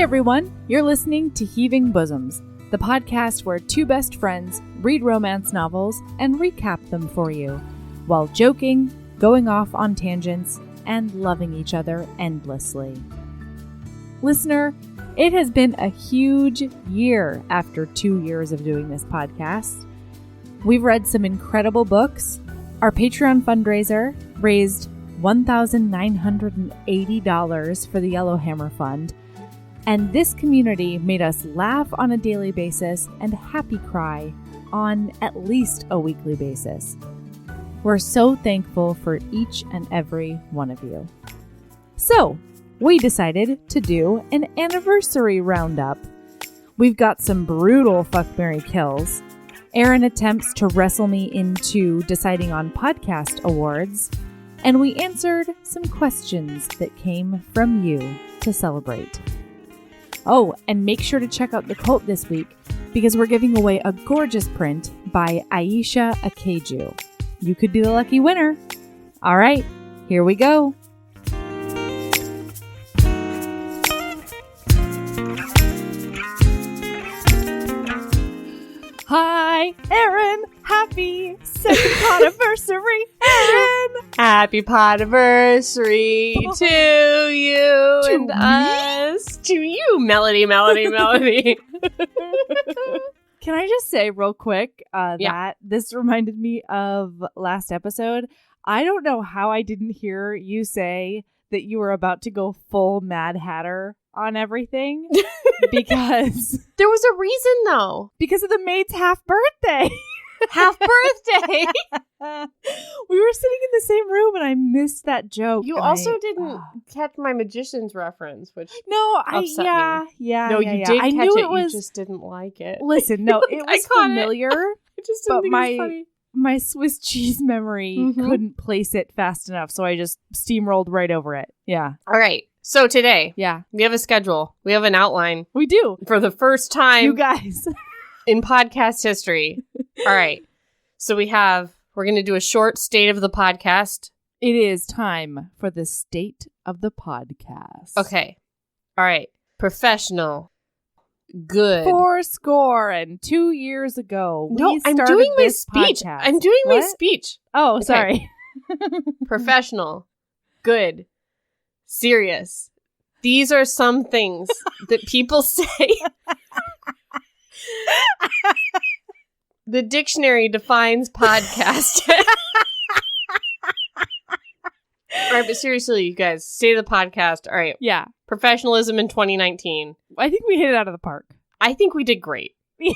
everyone, you're listening to Heaving Bosoms, the podcast where two best friends read romance novels and recap them for you, while joking, going off on tangents, and loving each other endlessly. Listener, it has been a huge year after 2 years of doing this podcast. We've read some incredible books. Our Patreon fundraiser raised $1,980 for the Yellowhammer Fund. And this community made us laugh on a daily basis and happy cry on at least a weekly basis. We're so thankful for each and every one of you. So, we decided to do an anniversary roundup. We've got some brutal fuck, marry, kills. Aaron attempts to wrestle me into deciding on podcast awards. And we answered some questions that came from you to celebrate. Oh, and make sure to check out The Cult this week because we're giving away a gorgeous print by Aisha Akeju. You could be the lucky winner. All right, here we go. Hi, Aaron. Happy second Podiversary, Aaron. Happy Podiversary to you To and me? us. To you, Melody. Can I just say real quick that this reminded me of last episode. I don't know how I didn't hear you say that you were about to go full Mad Hatter on everything because There was a reason, though. because of the maid's half birthday. Half birthday. We were sitting in the same room and I missed that joke. You and also didn't catch my magician's reference, which No, upset yeah. no, you yeah. did I catch knew it. it was. You just didn't like it. Listen, no, it I was caught it. familiar. I just but didn't think it was funny. My Swiss cheese memory couldn't place it fast enough, so I just steamrolled right over it. Yeah. All right. So today, Yeah. we have a schedule. We have an outline We do. for the first time You guys. in podcast history. All right. So we're going to do a short state of the podcast. It is time for the state of the podcast. Okay. All right. Professional. Good. 402 years ago. No, we I'm started doing my this speech. podcast. I'm doing my What? speech. Oh, Okay. sorry. Professional. Good. Serious. These are some things that people say. The dictionary defines podcast. All right, but seriously, you guys, state of the podcast. All right. Yeah. Professionalism in 2019. I think we hit it out of the park. I think we did great. Yeah.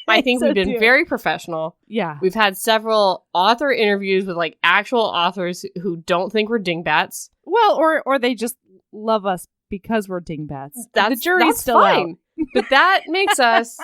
I think So we've been too. very professional. Yeah. We've had several author interviews with like actual authors who don't think we're dingbats. Well, or they just love us because we're dingbats. That's the jury's that's still fine. out. But that makes us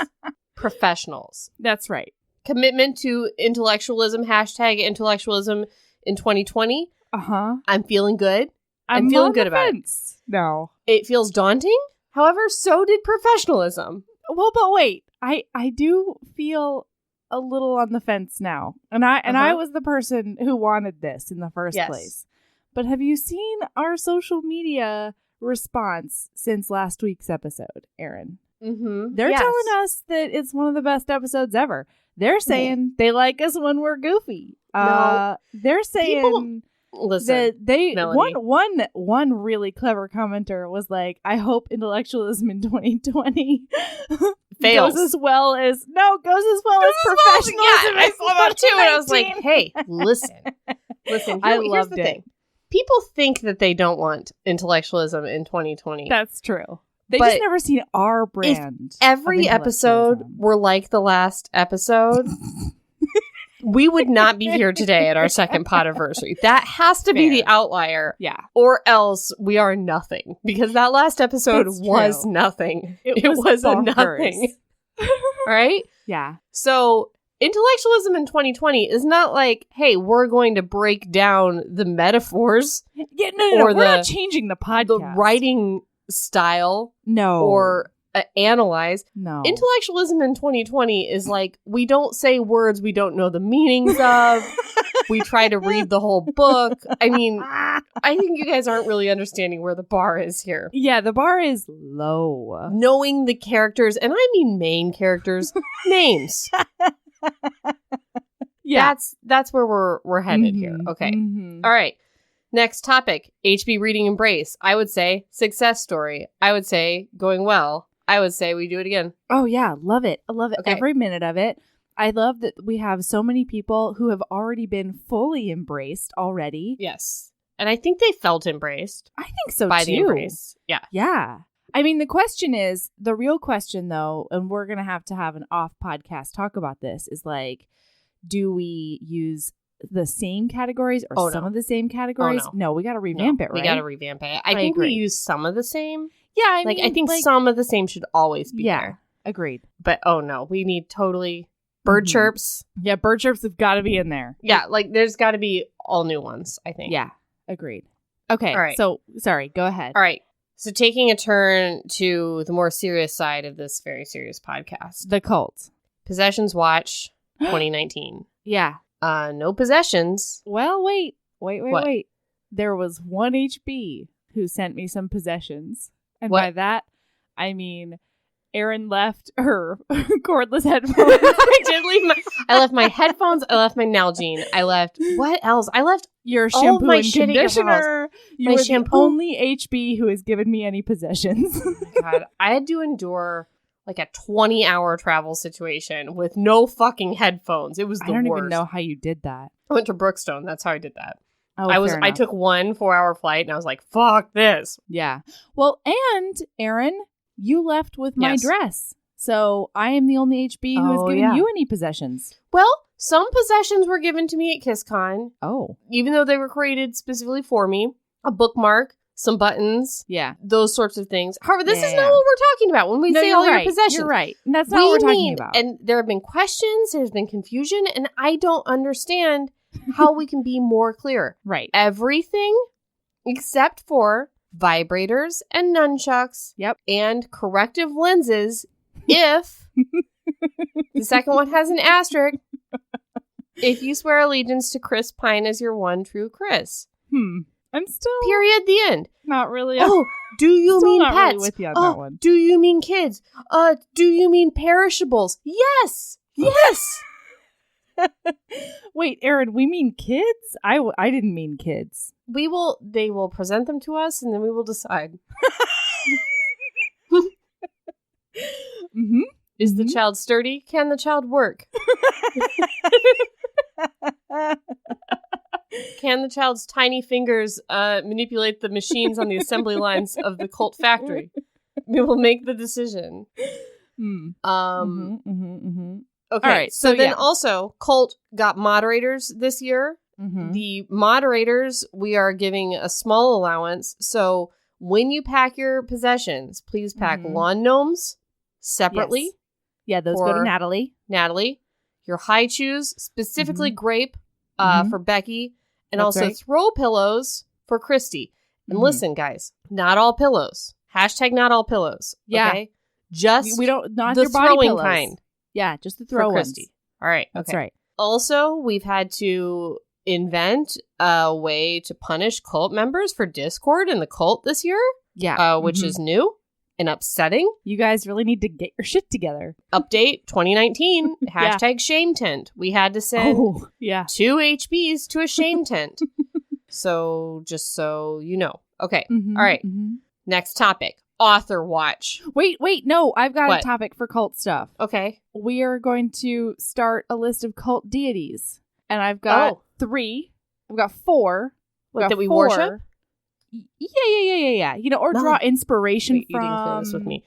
professionals. That's right. Commitment to intellectualism, #intellectualism in 2020. Uh-huh. I'm feeling good. I'm feeling on good the about it. fence. No. It feels daunting. However, so did professionalism. Well, but wait. I do feel a little on the fence now. And I Uh-huh. was the person who wanted this in the first Yes. place. But have you seen our social media response since last week's episode, Aaron? Mm-hmm. They're telling us that it's one of the best episodes ever. They're saying they like us when we're goofy. No. They're saying Listen, that they Melody. one really clever commenter was like, I hope intellectualism in 2020 Fails. goes as well as professionalism. Yeah, I in saw that too, and I was like, 2019. "Hey, listen. I Here's loved the it. thing. People think that they don't want intellectualism in 2020. That's true. They But just never seen our brand. Every of episode intellectualism. were like the last episode. We would not be here today at our second Podiversary. That has to be Fair. the outlier, Yeah. or else we are nothing. Because that last episode It's was true. nothing. It It was was a bonkers. nothing. All right? Yeah. So intellectualism in 2020 is not like, hey, we're going to break down the metaphors, Yeah, no. Or We're not the- changing the podcast. the writing style, No. or analyze. No. Intellectualism in 2020 is like, we don't say words we don't know the meanings of. We try to read the whole book. I mean, I think you guys aren't really understanding where the bar is here. Yeah, the bar is low. Knowing the characters, and I mean main characters, names. Yeah. That's where we're headed here. Okay. Mm-hmm. All right. Next topic, HB reading embrace. I would say success story. I would say going well. I would say we do it again. Oh, yeah. Love it. I love it. Okay. Every minute of it. I love that we have so many people who have already been fully embraced already. Yes. And I think they felt embraced. I think so, by too. the embrace. Yeah. Yeah. I mean, the real question, though, and we're going to have an off podcast talk about this, is like, do we use the same categories or some of the same categories? No, we got to revamp it, right? We got to revamp it. I think agree. we use some of the same. Yeah, I think some of the same should always be there. Agreed. But oh no, we need totally bird chirps. Yeah, bird chirps have got to be in there. Yeah, like there's got to be all new ones, I think. Yeah, agreed. Okay, all right. So sorry, go ahead. All right. So taking a turn to the more serious side of this very serious podcast. The cult. Possessions Watch 2019. Yeah. No possessions. Well, wait. What? There was one HB who sent me some possessions. And What? by that, I mean, Erin left her cordless headphones. I left my headphones. I left my Nalgene. I left, what else? I left your all shampoo my and shit at your house. conditioner. You My were shampoo. the only HB who has given me any possessions. Oh my God. I had to endure like a 20-hour travel situation with no fucking headphones. It was the I don't worst. even know how you did that. I went to Brookstone. That's how I did that. Oh, I fair enough. took 1 4-hour flight and I was like, fuck this. Yeah. Well, and Erin, you left with my Yes. dress. So I am the only HB who has Oh, given yeah. you any possessions. Well, some possessions were given to me at KissCon, Oh. even though they were created specifically for me. A bookmark, some buttons, Yeah. those sorts of things. However, this is Yeah. not what we're talking about when we say you're all right. your possessions. You're right. And that's not what we're talking about. And there have been questions, there's been confusion, and I don't understand how we can be more clear. Right. Everything except for vibrators and nunchucks Yep. and corrective lenses if the second one has an asterisk, if you swear allegiance to Chris Pine as your one true Chris. I'm still Period. The end. not really. Oh, do you still mean not pets? really with you on Oh, that one. do you mean kids? Do you mean perishables? Yes. Yes. Wait, Erin, we mean kids? I didn't mean kids. They will present them to us and then we will decide. Mm-hmm. Is the child sturdy? Can the child work? Can the child's tiny fingers manipulate the machines on the assembly lines of the cult factory? We will make the decision. Okay. All right. So then yeah. also, cult got moderators this year. Mm-hmm. The moderators, we are giving a small allowance. So when you pack your possessions, please pack lawn gnomes separately. Yes. Yeah, those go to Natalie. Your high chews, specifically grape for Becky, and That's also right. throw pillows for Christy. And listen, guys, not all pillows. Hashtag not all pillows. Yeah. Okay? Just We don't not the your body throwing pillows. kind Yeah, just the for throw ones. Christy. All right. That's okay. right. Also, we've had to invent a way to punish cult members for Discord in the cult this year, Yeah. which is new and upsetting. You guys really need to get your shit together. Update 2019, hashtag shame tent. We had to send 2 HBs to a shame tent. So, just so you know. Okay. All right. Next topic. Author watch. Wait, no, I've got What? a topic for cult stuff. Okay. We are going to start a list of cult deities. And I've got 3. I've got 4. What, that we worship? Yeah. You know, or draw inspiration Wait, from. You didn't clear this with me.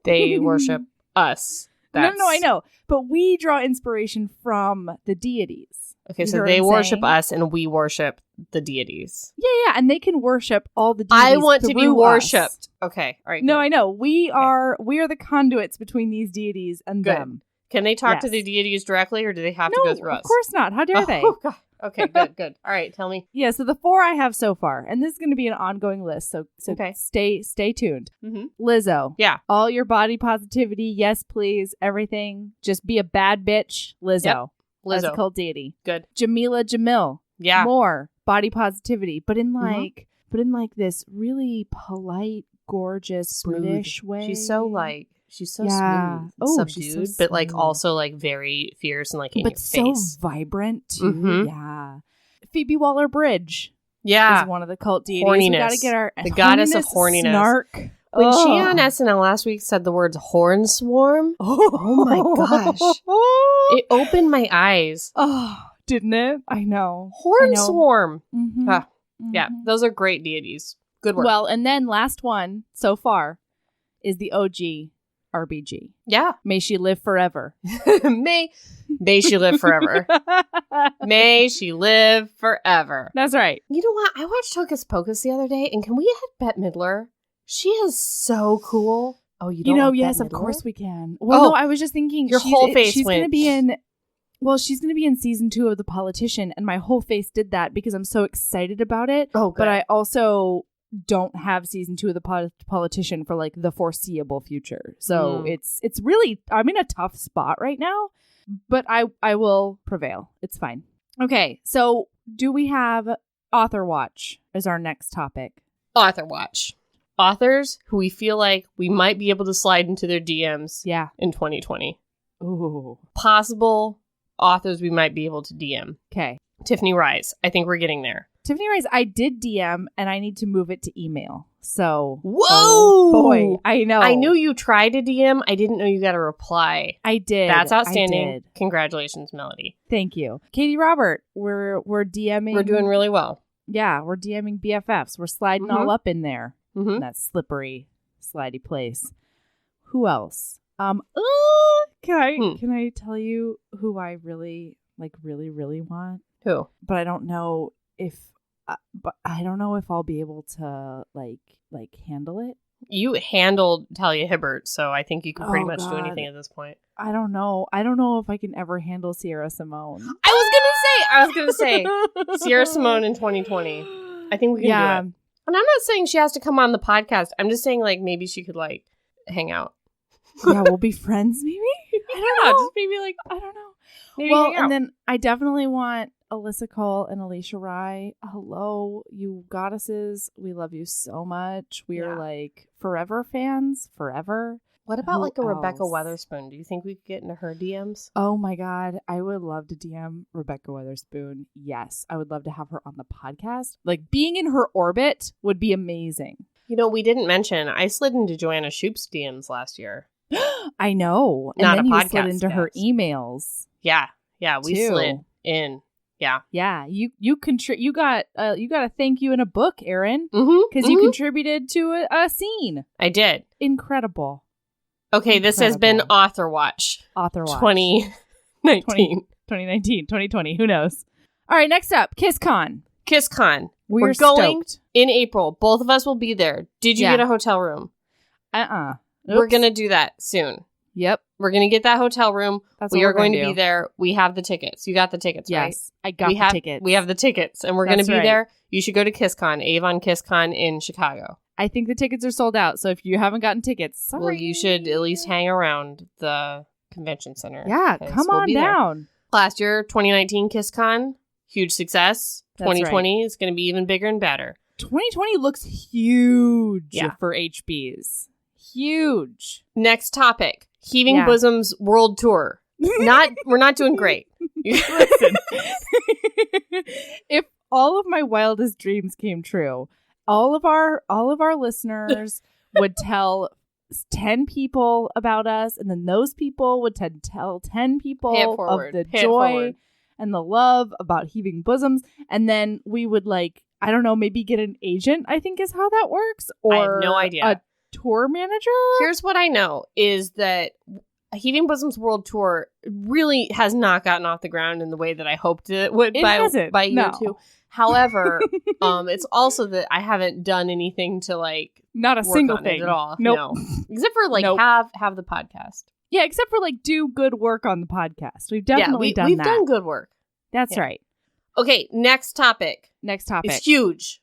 They worship us. No, I know. But we draw inspiration from the deities. Okay, You so hear what they I'm worship saying? us and we worship the deities. Yeah, and they can worship all the deities. I want to be through worshipped. us. Okay, all right. No, good. I know. We are the conduits between these deities and Good. them. Can they talk to the deities directly, or do they have to go through us? Of course not. How dare they? Oh, God. Okay, good. All right, tell me. Yeah, so the 4 I have so far, and this is going to be an ongoing list, so okay. stay tuned. Mm-hmm. Lizzo. Yeah. All your body positivity, yes, please, everything. Just be a bad bitch. Lizzo. Yep. Lizzo. As a cult deity. Good. Jamil. Yeah. More body positivity, but in this really polite, gorgeous, smooth. British way. She's so smooth, subdued, but like also like very fierce and like in your face. But so vibrant too. Mm-hmm. Yeah. Phoebe Waller-Bridge. Yeah. Is one of the cult deities. Horniness. We gotta get the goddess of horniness. Snark. When she on SNL last week said the words horn swarm. Oh my gosh. It opened my eyes. Oh, didn't it? I know. Horn swarm. Mm-hmm. Yeah, those are great deities. Good work. Well, and then last one so far is the OG RBG. Yeah. May she live forever. May she live forever. May she live forever. That's right. You know what? I watched Hocus Pocus the other day, and can we add Bette Midler? She is so cool. Oh, you don't like yes, Bette of Midler? course we can. Well, no, I was just thinking your whole face she's went. Gonna be in. Well, she's going to be in season 2 of The Politician, and my whole face did that because I'm so excited about it. Oh, good. But I also don't have season 2 of The Politician for like the foreseeable future. So it's really, I'm in a tough spot right now, but I will prevail. It's fine. Okay, so do we have Author Watch as our next topic? Author Watch. Authors who we feel like we might be able to slide into their DMs in 2020. Ooh. Possible authors we might be able to DM. Okay. Tiffany Rise. I think we're getting there. Tiffany Rise, I did DM, and I need to move it to email. So, whoa! Oh boy, I know. I knew you tried to DM. I didn't know you got a reply. I did. That's outstanding. I did. Congratulations, Melody. Thank you. Katie Robert, we're DMing. We're doing really well. Yeah, we're DMing BFFs. We're sliding all up in there. In that slippery, slidey place. Who else? Can I tell you who I really want? Who? But I don't know if I'll be able to like handle it. You handled Talia Hibbert, so I think you can pretty much do anything at this point. I don't know if I can ever handle Sierra Simone. I was gonna say Sierra Simone in 2020. I think we can do it. And I'm not saying she has to come on the podcast. I'm just saying like maybe she could like hang out. Yeah, we'll be friends maybe. I don't know. Just maybe like I don't know. Maybe well, and then I definitely want Alyssa Cole and Alicia Rye. Hello, you goddesses. We love you so much. We are like forever fans. Forever. What about like a Rebecca Weatherspoon? Do you think we could get into her DMs? Oh my God. I would love to DM Rebecca Weatherspoon. Yes. I would love to have her on the podcast. Like being in her orbit would be amazing. You know, we didn't mention, I slid into Joanna Shoup's DMs last year. I know. Not and then a podcast. You slid into her emails. Yeah. Yeah. We slid in. Yeah. Yeah. You got a thank you in a book, Erin. Because you contributed to a scene. I did. Incredible. Okay, this has been Author Watch. 2019. 2020. Who knows? All right, next up, KissCon. KissCon. We're going stoked. In April. Both of us will be there. Did you get a hotel room? Oops. We're going to do that soon. Yep. We're going to get that hotel room. We are going to be there. We have the tickets. You got the tickets, right? Yes, I got the tickets. We have the tickets, and we're going to be there. You should go to KissCon, Avon KissCon in Chicago. I think the tickets are sold out, so if you haven't gotten tickets, sorry. Well, you should at least hang around the convention center. Yeah, come on down. Last year, 2019 KissCon, huge success. 2020 is going to be even bigger and better. 2020 looks huge for HBs. Huge. Next topic, Heaving Bosoms World Tour. We're not doing great. Listen, if all of my wildest dreams came true, all of our listeners would tell 10 people about us, and then those people would tell 10 people of the joy and the love about Heaving Bosoms, and then we would I don't know, maybe get an agent, I think is how that works, or I have no idea. A tour manager. Here's what I know is that Heaving Bosoms World Tour really has not gotten off the ground in the way that I hoped it would by year 2. However, it's also that I haven't done anything to not a single thing at all. Nope. No, except for have the podcast. Yeah, except for like do good work on the podcast. We've definitely done that. We've done good work. That's right. Okay, next topic. It's huge.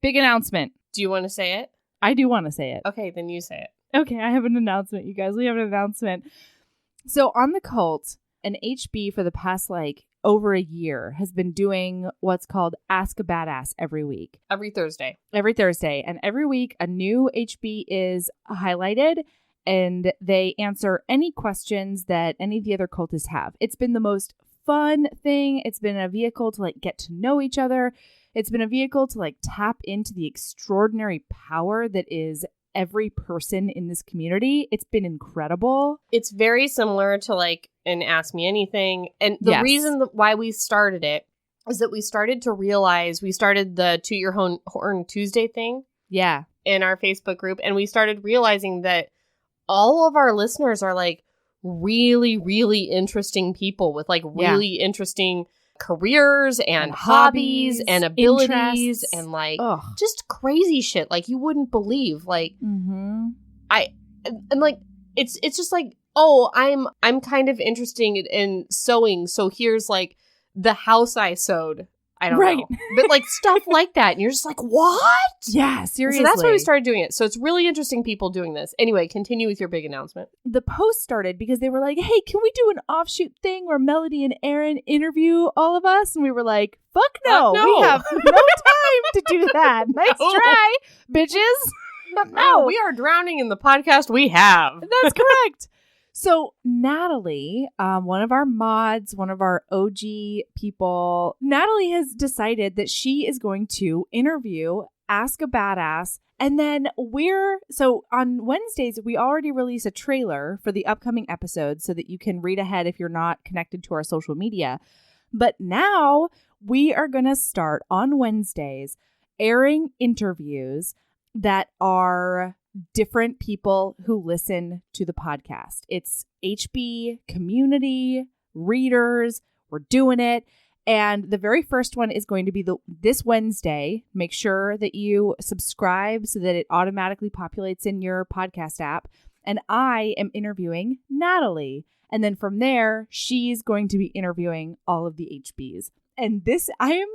Big announcement. Do you want to say it? I do want to say it. Okay, then you say it. Okay, I have an announcement, you guys. We have an announcement. So on the cult, an HB for the past over a year has been doing what's called Ask a Badass every week. Every Thursday. And every week a new HB is highlighted and they answer any questions that any of the other cultists have. It's been the most fun thing. It's been a vehicle to get to know each other. It's been a vehicle to tap into the extraordinary power that is every person in this community. It's been incredible. It's very similar to an Ask Me Anything. And the reason why we started it is that we started to realize we started the Toot Your Horn Tuesday thing. Yeah. In our Facebook group. And we started realizing that all of our listeners are really, really interesting people with really interesting careers and hobbies and abilities interests. And just crazy shit you wouldn't believe. It's just I'm kind of interested in sewing, so here's the house I sewed. I don't know. But stuff like that. And you're just what? Yeah, seriously. So that's why we started doing it. So it's really interesting people doing this. Anyway, continue with your big announcement. The post started because they were hey, can we do an offshoot thing where Melody and Aaron interview all of us? And we were fuck no. We have no time to do that. Nice try, bitches. No, we are drowning in the podcast we have. That's correct. So Natalie, one of our mods, one of our OG people, Natalie has decided that she is going to interview Ask a Badass. And then so on Wednesdays, we already release a trailer for the upcoming episodes so that you can read ahead if you're not connected to our social media. But now we are going to start on Wednesdays airing interviews that are different people who listen to the podcast. It's HB community, readers. We're doing it. And the very first one is going to be this Wednesday. Make sure that you subscribe so that it automatically populates in your podcast app. And I am interviewing Natalie. And then from there, she's going to be interviewing all of the HBs. And I am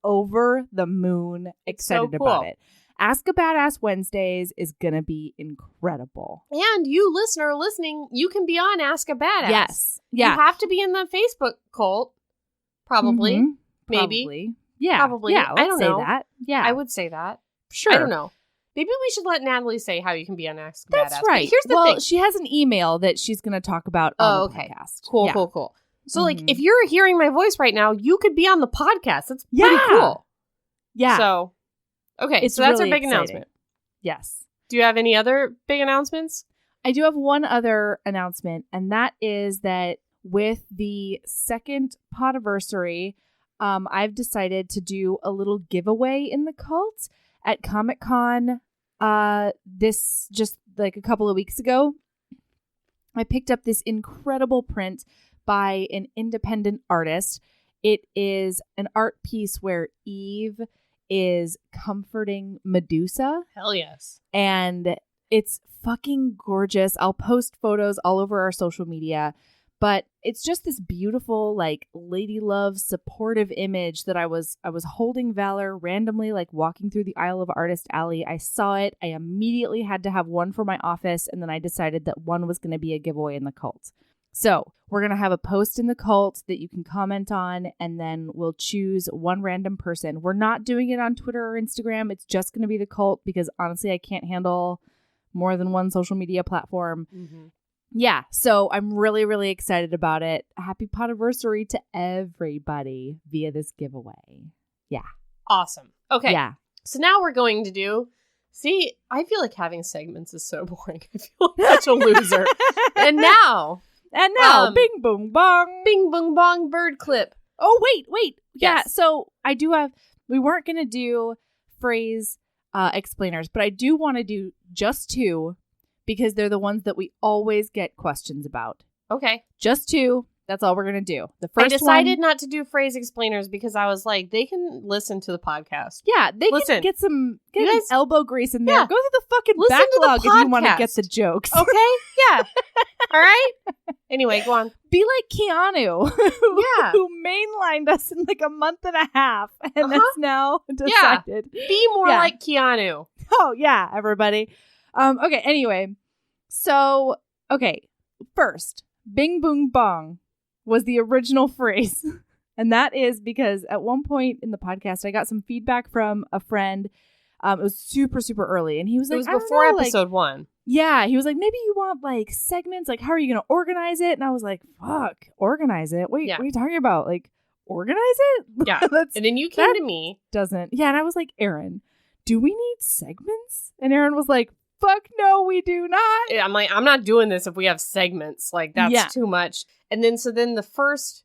over the moon excited about it. Ask a Badass Wednesdays is going to be incredible. And you listener listening, you can be on Ask a Badass. Yes. Yeah. You have to be in the Facebook cult. Probably. Mm-hmm. Maybe. Probably. Yeah. Probably. Yeah, I don't know. That. Yeah. I would say that. Sure. I don't know. Maybe we should let Natalie say how you can be on Ask a Badass. That's right. But here's the thing. She has an email that she's going to talk about on the podcast. Cool. So if you're hearing my voice right now, you could be on the podcast. That's pretty cool. Yeah. So okay, so that's really our big announcement. Yes. Do you have any other big announcements? I do have one other announcement, and that is that with the second Podiversary, I've decided to do a little giveaway in the cult at Comic-Con. This just a couple of weeks ago. I picked up this incredible print by an independent artist. It is an art piece where Eve is comforting Medusa. Hell yes. And it's fucking gorgeous. I'll post photos all over our social media, but it's just this beautiful lady love supportive image that I was holding Valor randomly walking through the aisle of Artist Alley. I saw it. I immediately had to have one for my office, and then I decided that one was going to be a giveaway in the cult. So we're going to have a post in the cult that you can comment on, and then we'll choose one random person. We're not doing it on Twitter or Instagram. It's just going to be the cult because honestly, I can't handle more than one social media platform. Mm-hmm. Yeah, so I'm really, really excited about it. Happy Podiversary to everybody via this giveaway. Yeah. Awesome. Okay. Yeah. So now we're going to do... See, I feel like having segments is so boring. I feel like such a loser. And now, bing, boom, bong. Bing, boom, bong, bird clip. Oh, wait. Yes. Yeah, so I do have... We weren't going to do phrase explainers, but I do want to do just two because they're the ones that we always get questions about. Okay. Just two. That's all we're going to do. The first I decided not to do phrase explainers because I was like, they can listen to the podcast. Yeah, they can get some elbow grease in there. Yeah. Go through the fucking Listen backlog to the if you want to get the jokes. Okay? Yeah. All right? Anyway, go on. Be like Keanu, who mainlined us in like a month and a half and that's now decided. Yeah. Be more like Keanu. Oh, yeah, everybody. Okay, anyway. So, okay, first, bing, boom, bong was the original phrase. And that is because at one point in the podcast, I got some feedback from a friend. It was super, super early. And he was like, it was before episode 1. Yeah. He was like, maybe you want like segments. Like, how are you going to organize it? And I was like, fuck, organize it. Wait, what are you talking about? Like, organize it? Yeah. And then you came to me. Yeah. And I was like, Aaron, do we need segments? And Aaron was like, fuck no, we do not. I'm like, I'm not doing this if we have segments. Like, that's too much. And then, the first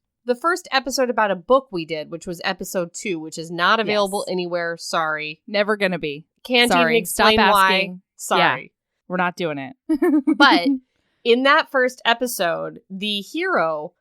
episode about a book we did, which was episode 2, which is not available anywhere. Sorry. Never gonna be. Can't even explain why. Sorry. Yeah, we're not doing it. But in that first episode, the hero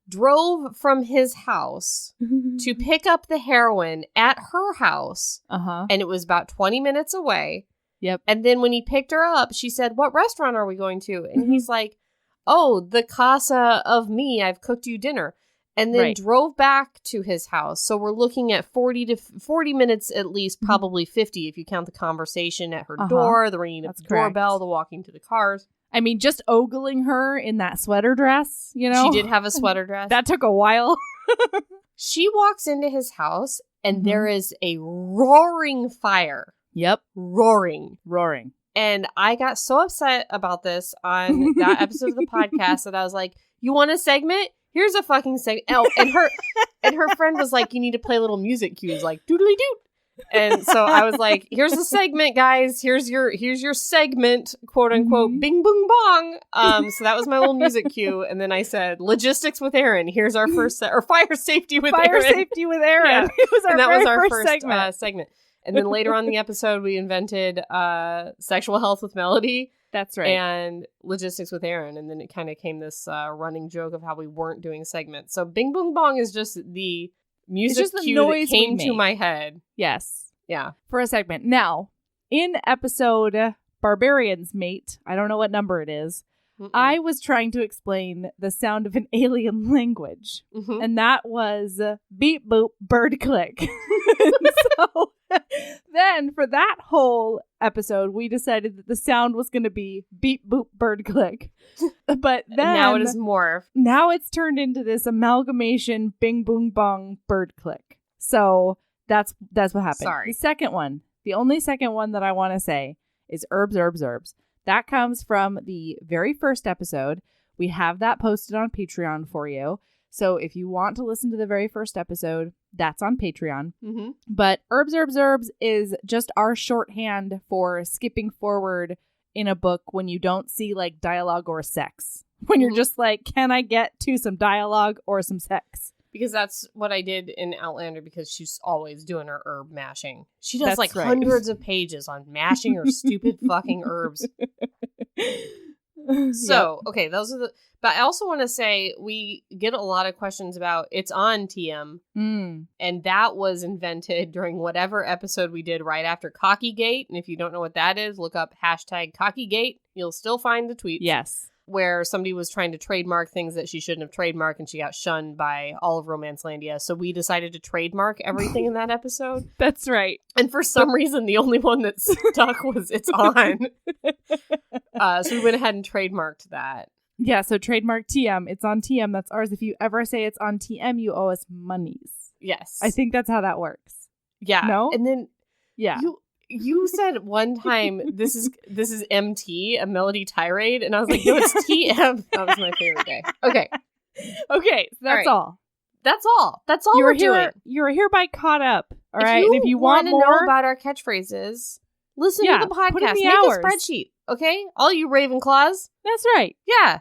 drove from his house to pick up the heroine at her house. And it was about 20 minutes away. Yep. And then when he picked her up, she said, "What restaurant are we going to?" And he's like, "Oh, the Casa of Me. I've cooked you dinner." And then drove back to his house. So we're looking at 40 minutes at least, probably 50 if you count the conversation at her door, the ringing of the doorbell, the walking to the cars. I mean, just ogling her in that sweater dress, you know? She did have a sweater dress. That took a while. She walks into his house and there is a roaring fire. Yep. Roaring. And I got so upset about this on that episode of the podcast that I was like, "You want a segment? Here's a fucking segment." Oh, and her friend was like, "You need to play little music cues, like doodly doot." And so I was like, "Here's the segment, guys. Here's your segment, quote unquote, bing boom bong." So that was my little music cue, and then I said, "Logistics with Aaron. Here's our first or fire safety with Aaron." Fire safety with Aaron. Yeah. It was our first segment. And then later on in the episode, we invented sexual health with Melody. That's right. And logistics with Aaron. And then it kind of came this running joke of how we weren't doing segments. So Bing Boom Bong is just the music cue that came to my head. Yes. Yeah. For a segment. Now, in episode Barbarian's Mate, I don't know what number it is, I was trying to explain the sound of an alien language. And that was beep boop bird click. So then for that whole episode, we decided that the sound was going to be beep boop bird click. But then now it is morphed. Now it's turned into this amalgamation bing boom bong bird click. So that's what happened. Sorry. The only second one that I want to say is herbs. That comes from the very first episode. We have that posted on Patreon for you. So if you want to listen to the very first episode, that's on Patreon. But herbs is just our shorthand for skipping forward in a book when you don't see like dialogue or sex. When you're just like, can I get to some dialogue or some sex? Because that's what I did in Outlander because she's always doing her herb mashing. She does hundreds of pages on mashing her stupid fucking herbs. So, okay, those are the... But I also want to say we get a lot of questions about it's on TM. And that was invented during whatever episode we did right after Cockygate. And if you don't know what that is, look up #Cockygate. You'll still find the tweets. Yes. Where somebody was trying to trademark things that she shouldn't have trademarked and she got shunned by all of Romancelandia. So we decided to trademark everything in that episode. That's right. And for some reason, the only one that stuck was it's on. So we went ahead and trademarked that. Yeah, so trademark TM. It's on TM. That's ours. If you ever say it's on TM, you owe us monies. Yes. I think that's how that works. Yeah. No? And then yeah. You said one time, this is MT, a melody tirade, and I was like, no, it's TM. That was my favorite day. Okay. Okay, so that's all. That's all. That's all we're doing. You're hereby caught up. All right. And if you want to more know about our catchphrases, listen to the podcast. Put in the Make hours. a spreadsheet. Okay? All you Ravenclaws. That's right. Yeah.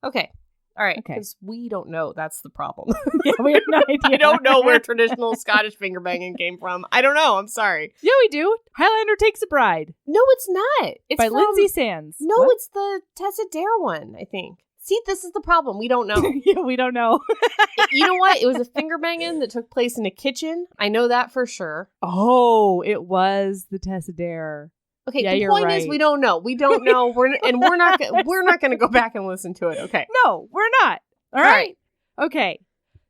Okay. All right. Okay. Because we don't know. That's the problem. Yeah, we have no idea. I don't know where traditional Scottish finger banging came from. I don't know. I'm sorry. Yeah, we do. Highlander Takes a Bride. No, it's not. It's by from... Lindsay Sands. No, what? It's the Tessa Dare one, I think. See, this is the problem. We don't know. Yeah, we don't know. You know what? It was a finger banging that took place in a kitchen. I know that for sure. Oh, it was the Tessadaire. Okay, yeah, the point is we don't know. We don't know. We're not going to go back and listen to it. Okay. No, we're not. All right. Okay.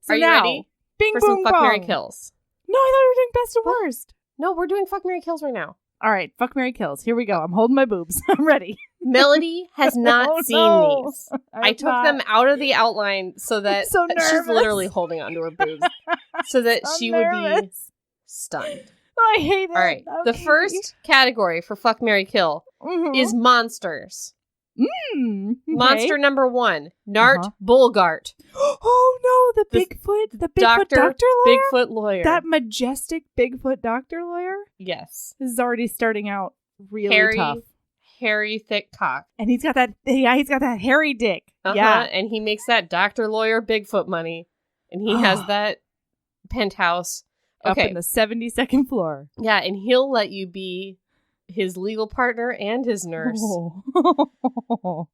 So are you now, ready bing, for boom, some Fuck, Marry, bong. Kills? No, I thought we were doing best and worst. No, we're doing Fuck, Marry, Kills right now. All right, Fuck, Marry, Kills. Here we go. I'm holding my boobs. I'm ready. Melody has not seen these. I took them out of the outline so that she's literally holding onto her boobs so that she would be stunned. I hate it. All right. Okay. The first category for Fuck, Marry, Kill is monsters. Okay. Monster number 1, Nart Bulgart. Oh no, the Bigfoot doctor lawyer? Bigfoot lawyer. That majestic Bigfoot doctor lawyer? Yes. This is already starting out really tough. Hairy, thick cock. And he's got that hairy dick. Yeah. And he makes that doctor lawyer Bigfoot money. And he has that penthouse. Up in the 72nd floor. Yeah, and he'll let you be his legal partner and his nurse. Oh.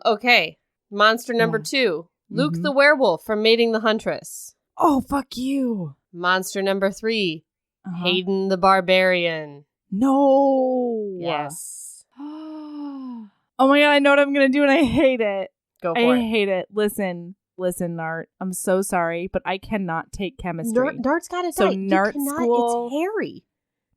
Okay. Monster number 2. Luke the werewolf from Mating the Huntress. Oh, fuck you. Monster number 3. Hayden the barbarian. No. Yes. Oh my god, I know what I'm gonna do and I hate it. Go for it. I hate it. Listen, Nart. I'm so sorry, but I cannot take chemistry. Nart's got it. So Nart school, it's hairy.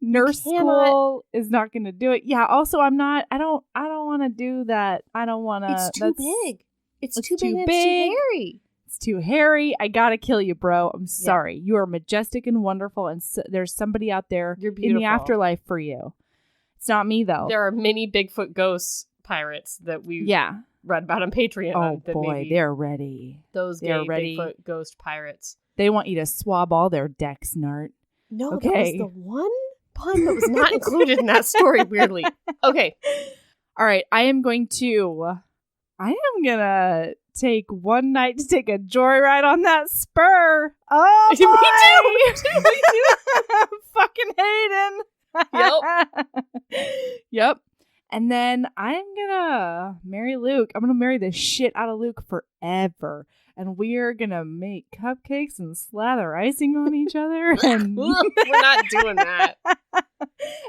Nurse school is not going to do it. Yeah. Also, I don't want to do that. I don't want to. It's too big. It's too big. It's too hairy. It's too hairy. I gotta kill you, bro. I'm sorry. You are majestic and wonderful, and there's somebody out there in the afterlife for you. It's not me though. There are many Bigfoot ghost pirates that we read about on Patreon. Oh boy, they're ready. They're ready. Bigfoot ghost pirates. They want you to swab all their decks, Nart. No, that was the one pun that was not included in that story, weirdly. Okay. All right, I am gonna take one night to take a joyride on that spur. Oh, me too. Fucking Hayden. Yep. And then I'm gonna marry Luke. I'm gonna marry the shit out of Luke forever. And we're gonna make cupcakes and slather icing on each other. And we're not doing that.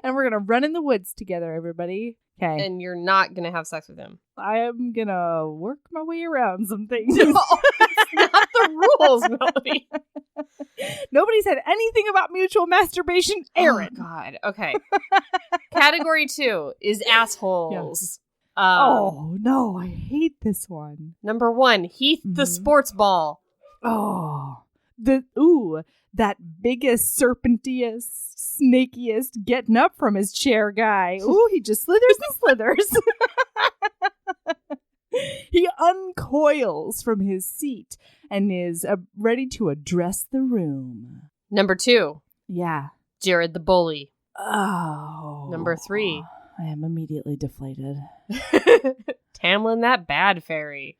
And we're gonna run in the woods together, everybody. Okay. And you're not gonna have sex with him. I am gonna work my way around some things. No, that's not the rules, Melody. Nobody said anything about mutual masturbation, Aaron. Oh, God. Okay. Category 2 is assholes. Oh, no. I hate this one. Number 1, Heath the sports ball. Oh. That biggest, serpentiest, snakiest getting up from his chair guy. Ooh, he just slithers and slithers. He uncoils from his seat and is ready to address the room. Number 2. Yeah. Jared the bully. Oh. Number 3. I am immediately deflated. Tamlin, that bad fairy.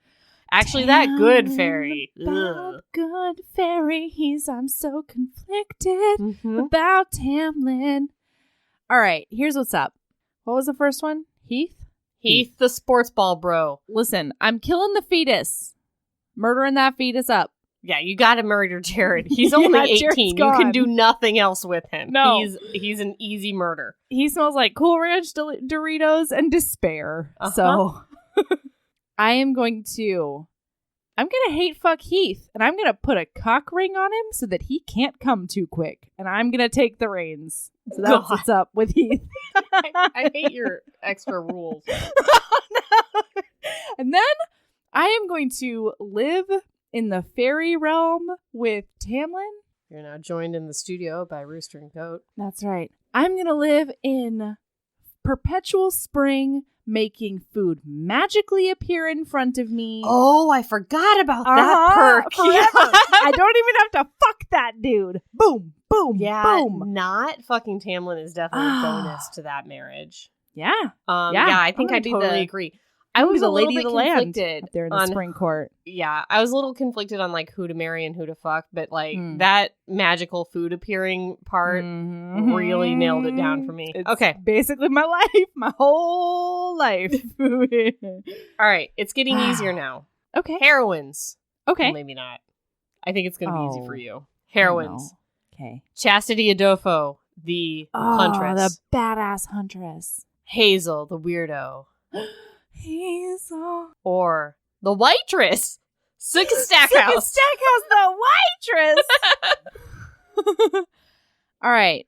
Actually, that good fairy. That good fairy. I'm so conflicted about Tamlin. All right, here's what's up. What was the first one? Heath the sports ball bro. Listen, I'm killing the fetus. Murdering that fetus up. Yeah, you gotta murder Jared. He's only 18. You can do nothing else with him. No. He's an easy murder. He smells like Cool Ranch Doritos and despair. So I'm gonna hate fuck Heath, and I'm gonna put a cock ring on him so that he can't come too quick, and I'm gonna take the reins. So that's what's up with Heath. I hate your extra rules. No. And then I am going to live in the fairy realm with Tamlin. You're now joined in the studio by Rooster and Goat. That's right. I'm going to live in perpetual spring, making food magically appear in front of me. Oh, I forgot about that perk. I don't even have to fuck that dude. Boom, boom, boom. Not fucking Tamlin is definitely a bonus to that marriage. Yeah. I think I totally agree. I was the a little lady bit of the conflicted land there in the spring court. Yeah, I was a little conflicted on like who to marry and who to fuck, but like that magical food appearing part really nailed it down for me. It's basically my life, my whole life. All right, it's getting easier now. Okay. Heroines. Okay. Well, maybe not. I think it's going to be easy for you. Heroines. Okay. Chastity Adolfo, the huntress. The badass huntress. Hazel, the weirdo. Hazel. Or the waitress. Sookie Stackhouse. Sookie Stackhouse, the waitress. All right.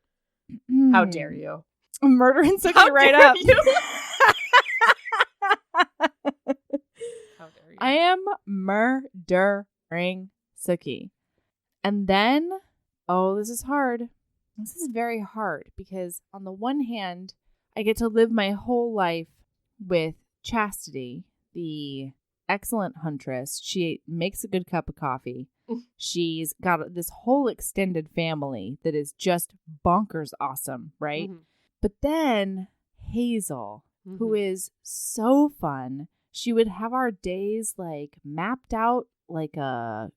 How dare you? I'm murdering Sookie right up. How dare you? I am murdering Sookie. And then, this is hard. This is very hard because on the one hand, I get to live my whole life with Chastity, the excellent huntress. She makes a good cup of coffee. She's got this whole extended family that is just bonkers awesome, right? Mm-hmm. But then Hazel, who is so fun, she would have our days like mapped out like an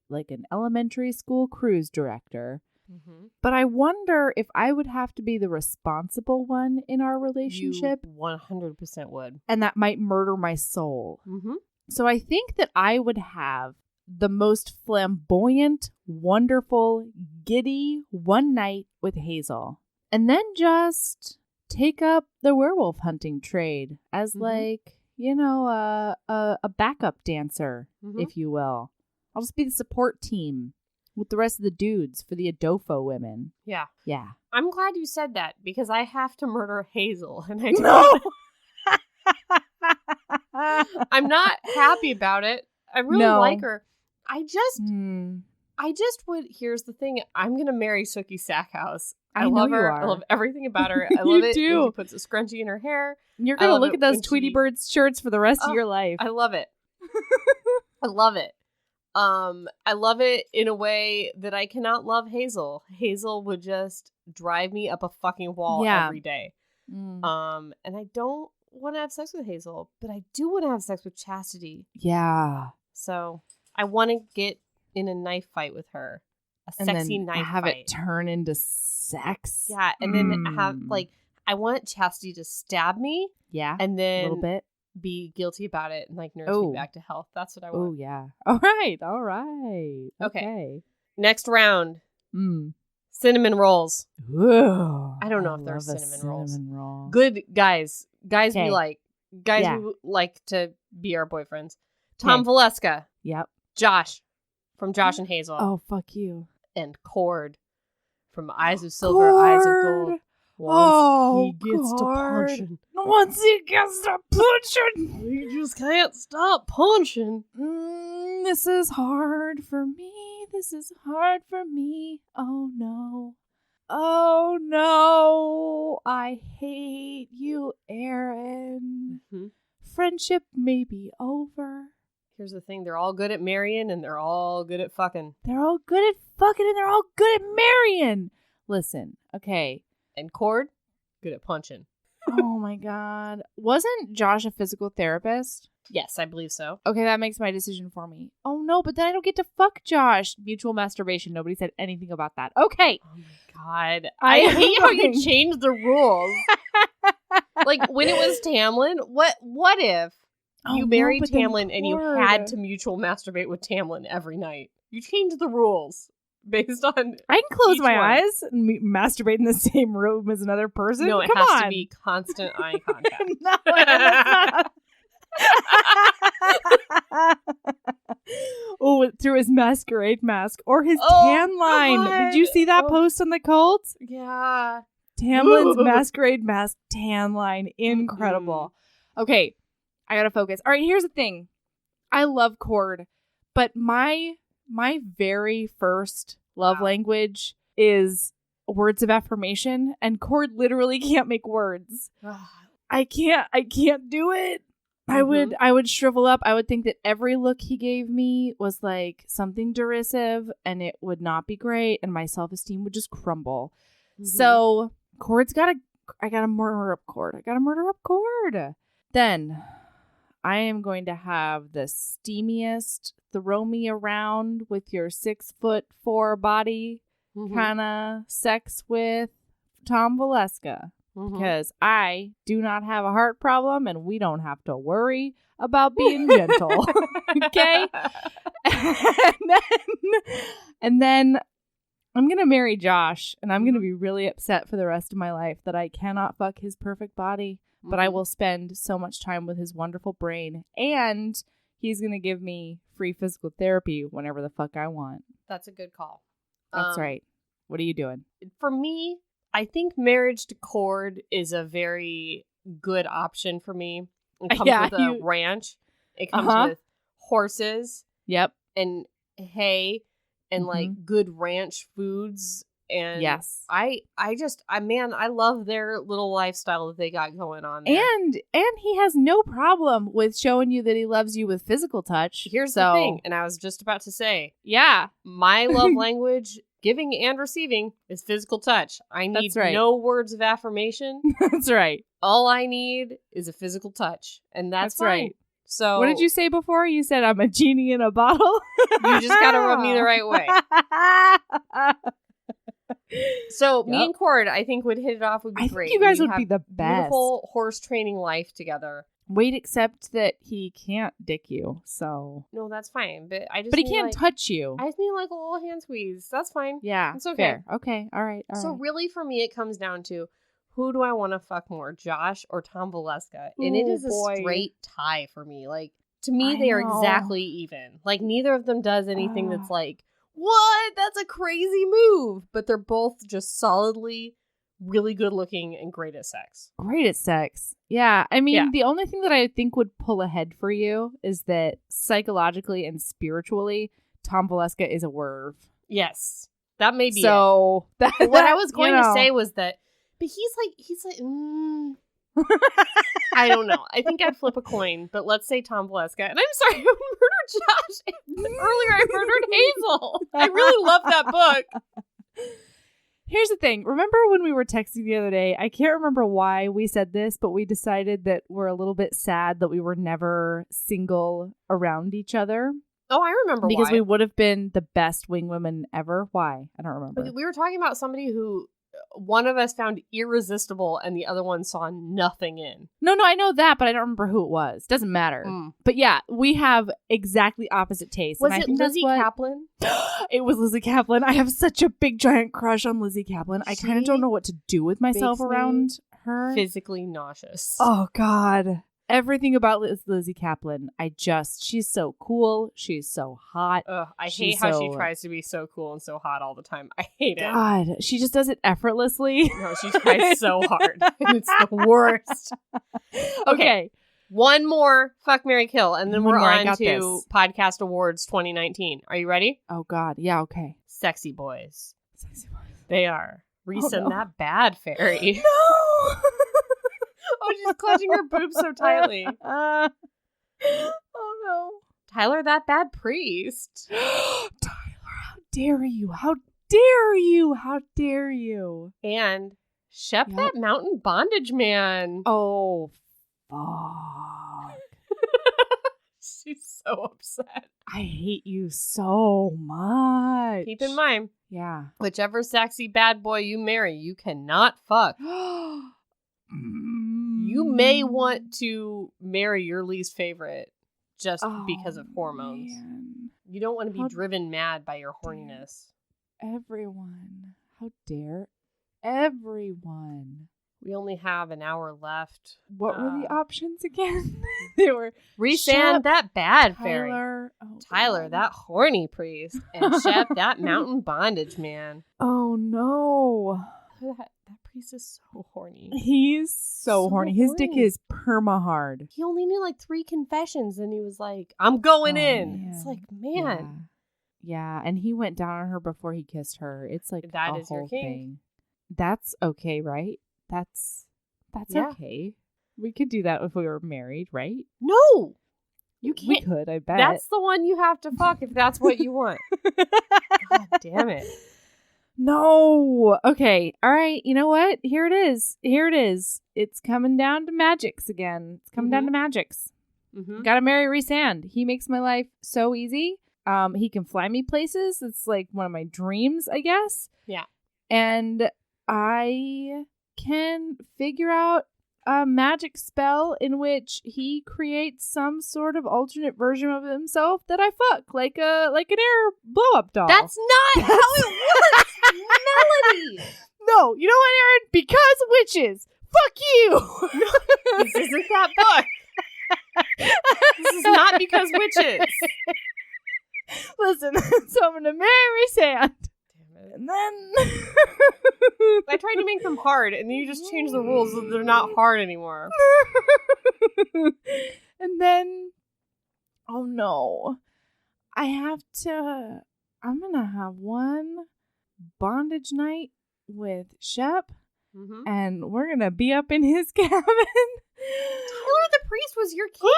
elementary school cruise director. Mm-hmm. But I wonder if I would have to be the responsible one in our relationship. You 100% would. And that might murder my soul. Mm-hmm. So I think that I would have the most flamboyant, wonderful, giddy one night with Hazel. And then just take up the werewolf hunting trade as like, a backup dancer, if you will. I'll just be the support team with the rest of the dudes for the Adolfo women. Yeah. Yeah. I'm glad you said that because I have to murder Hazel and I don't. No! I'm not happy about it. I really like her. I just would. Here's the thing. I'm going to marry Sookie Stackhouse. I love her. I love everything about her. I love it. Do. When she puts a scrunchie in her hair. You're going to look at those Tweety Bird shirts for the rest of your life. I love it. I love it. I love it in a way that I cannot love Hazel. Hazel would just drive me up a fucking wall every day. And I don't want to have sex with Hazel, but I do want to have sex with Chastity. Yeah. So I want to get in a knife fight with her. A sexy knife fight. Have it turn into sex. Yeah. And then have I want Chastity to stab me. Yeah. And then a little bit. Be guilty about it and nurse me back to health. That's what I want. Oh, yeah. All right. Okay. Next round. Cinnamon rolls. Ooh, I don't know if they're cinnamon rolls. Good guys. Guys we like. Guys who like to be our boyfriends. Tom Valeska. Yep. Josh from Josh and Hazel. Oh, fuck you. And Cord from Eyes of Silver, Eyes of Gold. Once he gets to punching. Once he gets to punching. He just can't stop punching. This is hard for me. This is hard for me. Oh, no. Oh, no. I hate you, Aaron. Mm-hmm. Friendship may be over. Here's the thing. They're all good at marrying and they're all good at fucking. They're all good at fucking and they're all good at marrying. Listen, okay. And Cord, good at punching. Oh my God. Wasn't Josh a physical therapist? Yes, I believe so. Okay, that makes my decision for me. Oh no, but then I don't get to fuck Josh. Mutual masturbation. Nobody said anything about that. Okay. Oh my God. I hate how you changed the rules. Like when it was Tamlin, what if you married Tamlin and you had to mutual masturbate with Tamlin every night? You changed the rules. Based on I can close my eyes and masturbate in the same room as another person. No, it has to be constant eye contact. No, that's not. Oh, through his masquerade mask or his tan line. God. Did you see that post on the cult? Yeah. Tamlin's masquerade mask tan line. Incredible. Okay, I gotta focus. All right, here's the thing. I love Cord, but my very first love language is words of affirmation, and Cord literally can't make words. I can't do it. Mm-hmm. I would shrivel up. I would think that every look he gave me was like something derisive, and it would not be great, and my self-esteem would just crumble. Mm-hmm. So I gotta murder up Cord. Then I am going to have the steamiest throw me around with your 6'4" body kind of sex with Tom Valeska. because I do not have a heart problem and we don't have to worry about being gentle. Okay? And then I'm going to marry Josh, and I'm going to be really upset for the rest of my life that I cannot fuck his perfect body, but I will spend so much time with his wonderful brain, and he's going to give me free physical therapy whenever the fuck I want. That's a good call. That's right. What are you doing? For me, I think marriage to Cord is a very good option for me. It comes with a ranch. It comes with horses. Yep. And hay and like good ranch foods. And yes, I love their little lifestyle that they got going on there. And he has no problem with showing you that he loves you with physical touch. Here's the thing, and I was just about to say, yeah, my love language, giving and receiving, is physical touch. I need no words of affirmation. That's right. All I need is a physical touch, and that's fine. Right. So, what did you say before? You said I'm a genie in a bottle. You just gotta rub me the right way. So me and Cord, I think, would hit it off. Would be great. You guys would be the best. Beautiful horse training life together. Wait, except that he can't dick you. So no, that's fine. But he can't touch you. I just need like a little hand squeeze. That's fine. Yeah, it's okay. Fair. Okay, all right. So really, for me, it comes down to who do I want to fuck more, Josh or Tom Valeska? And it is a straight tie for me. Like, to me, they are exactly even. Like, neither of them does anything that's like, what? That's a crazy move. But they're both just solidly really good looking and great at sex. Great at sex. Yeah. I mean, the only thing that I think would pull ahead for you is that psychologically and spiritually, Tom Valeska is a werv. Yes. That may be so it. What I was going to say was that, but he's like, I don't know. I think I'd flip a coin, but let's say Tom Valeska. And I'm sorry, I murdered Josh. Earlier I murdered Hazel. I really love that book. Here's the thing. Remember when we were texting the other day? I can't remember why we said this, but we decided that we're a little bit sad that we were never single around each other. Oh, I remember because we would have been the best wing women ever. Why? I don't remember. We were talking about somebody who one of us found irresistible and the other one saw nothing in. No, I know that, but I don't remember who it was. Doesn't matter. But yeah, we have exactly opposite tastes. Was it Lizzie Kaplan? It was Lizzie Kaplan. I have such a big giant crush on Lizzie Kaplan. I kind of don't know what to do with myself around her. Physically nauseous. Oh, God. Everything about Lizzie Kaplan, she's so cool. She's so hot. I hate how she tries to be so cool and so hot all the time. I hate it. God, she just does it effortlessly. No, she tries so hard. It's the worst. Okay. One more Fuck, Marry, Kill, and then we're on to Podcast Awards 2019. Are you ready? Oh, God. Yeah, okay. Sexy boys. They are. Resend that bad fairy. No! Oh, she's clutching her boobs so tightly. Oh, no. Tyler, that bad priest. Tyler, how dare you? How dare you? How dare you? And Shep, that mountain bondage man. Oh, fuck. She's so upset. I hate you so much. Keep in mind. Yeah. Whichever sexy bad boy you marry, you cannot fuck. You may want to marry your least favorite just because of hormones. Man. You don't want to be driven mad by your horniness. Everyone. How dare everyone. We only have an hour left. What were the options again? They were Resand that bad fairy. Tyler, that horny priest. And Shep, that mountain bondage man. Oh no. That priest is so horny. He's so horny. His dick is perma-hard. He only knew like 3 confessions and he was like, I'm going in. Man. It's like, man. Yeah, and he went down on her before he kissed her. It's like that is your king. Thing. That's okay, right? That's okay. We could do that if we were married, right? No! You can't. We could, I bet. That's the one you have to fuck if that's what you want. God damn it. No. Okay. All right. You know what? Here it is. It's coming down to magics again. It's coming down to magics. Gotta marry Resand. He makes my life so easy. He can fly me places. It's like one of my dreams, I guess. Yeah. And I can figure out a magic spell in which he creates some sort of alternate version of himself that I fuck, like an air blow-up doll. That's not how it works, Melody! No, you know what, Aaron? Because witches! Fuck you! This isn't that book. This is not because witches. Listen, so I'm gonna marry Sand. And then I tried to make them hard, and then you just change the rules so they're not hard anymore. And then, oh no, I'm gonna have one bondage night with Shep, and we're gonna be up in his cabin. Tyler the Priest was your king.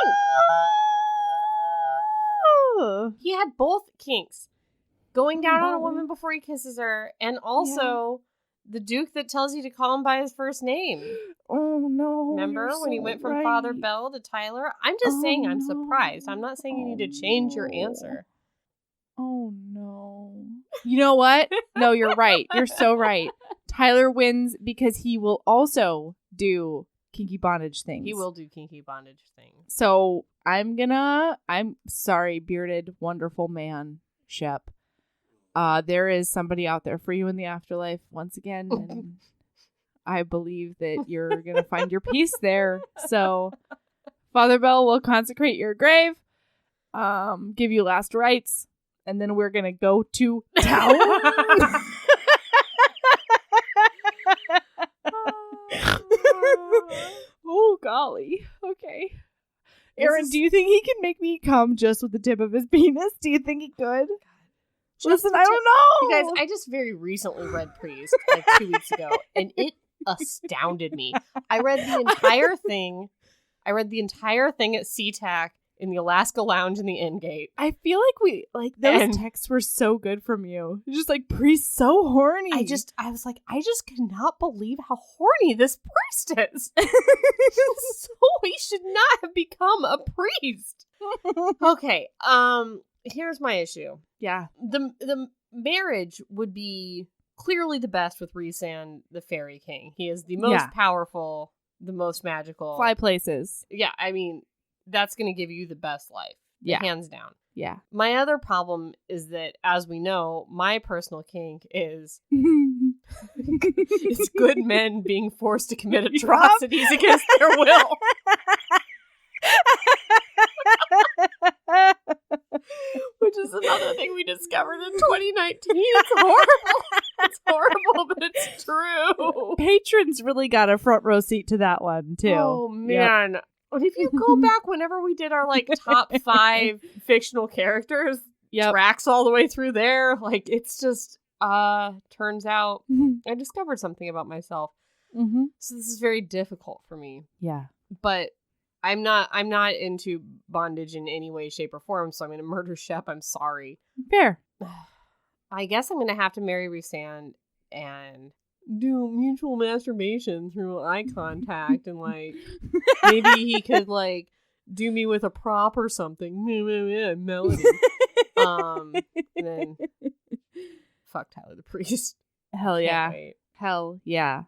He had both kinks. Going down on a woman before he kisses her, and also the Duke that tells you to call him by his first name. Oh, no. Remember when he went from Father Bell to Tyler? I'm just saying I'm surprised. I'm not saying you need to change your answer. Oh, no. You know what? No, you're right. You're so right. Tyler wins because he will also do kinky bondage things. He will do kinky bondage things. So I'm sorry, bearded, wonderful man, Shep. There is somebody out there for you in the afterlife once again, and I believe that you're going to find your peace there. So Father Bell will consecrate your grave, give you last rites, and then we're going to go to town. Oh, golly. Okay. Aaron, do you think he can make me come just with the tip of his penis? Do you think he could? Listen, I don't know. You guys, I just very recently read Priest, like 2 weeks ago, and it astounded me. I read the entire thing at SeaTac in the Alaska Lounge in the Inn Gate. I feel like those texts were so good from you. Just like, Priest so horny. I was like, I just cannot believe how horny this priest is. So he should not have become a priest. Okay, here's my issue. Yeah. The marriage would be clearly the best with Rhysand, the Fairy King. He is the most powerful, the most magical. Fly places. Yeah, I mean, that's going to give you the best life. Yeah. Hands down. Yeah. My other problem is that, as we know, my personal kink is it's good men being forced to commit atrocities against their will. Which is another thing we discovered in 2019. It's horrible. It's horrible, but it's true. Patrons really got a front row seat to that one, too. Oh, man. Yep. But if you go back whenever we did our, top 5 fictional characters, tracks all the way through there, it's just, turns out I discovered something about myself. Mm-hmm. So this is very difficult for me. Yeah. But I'm not into bondage in any way, shape, or form, so I'm going to murder Shep. I'm sorry. Fair. I guess I'm going to have to marry Rhysand and do mutual masturbation through eye contact, and maybe he could do me with a prop or something. Melody. And then fuck Tyler the Priest. Hell yeah. Hell yeah.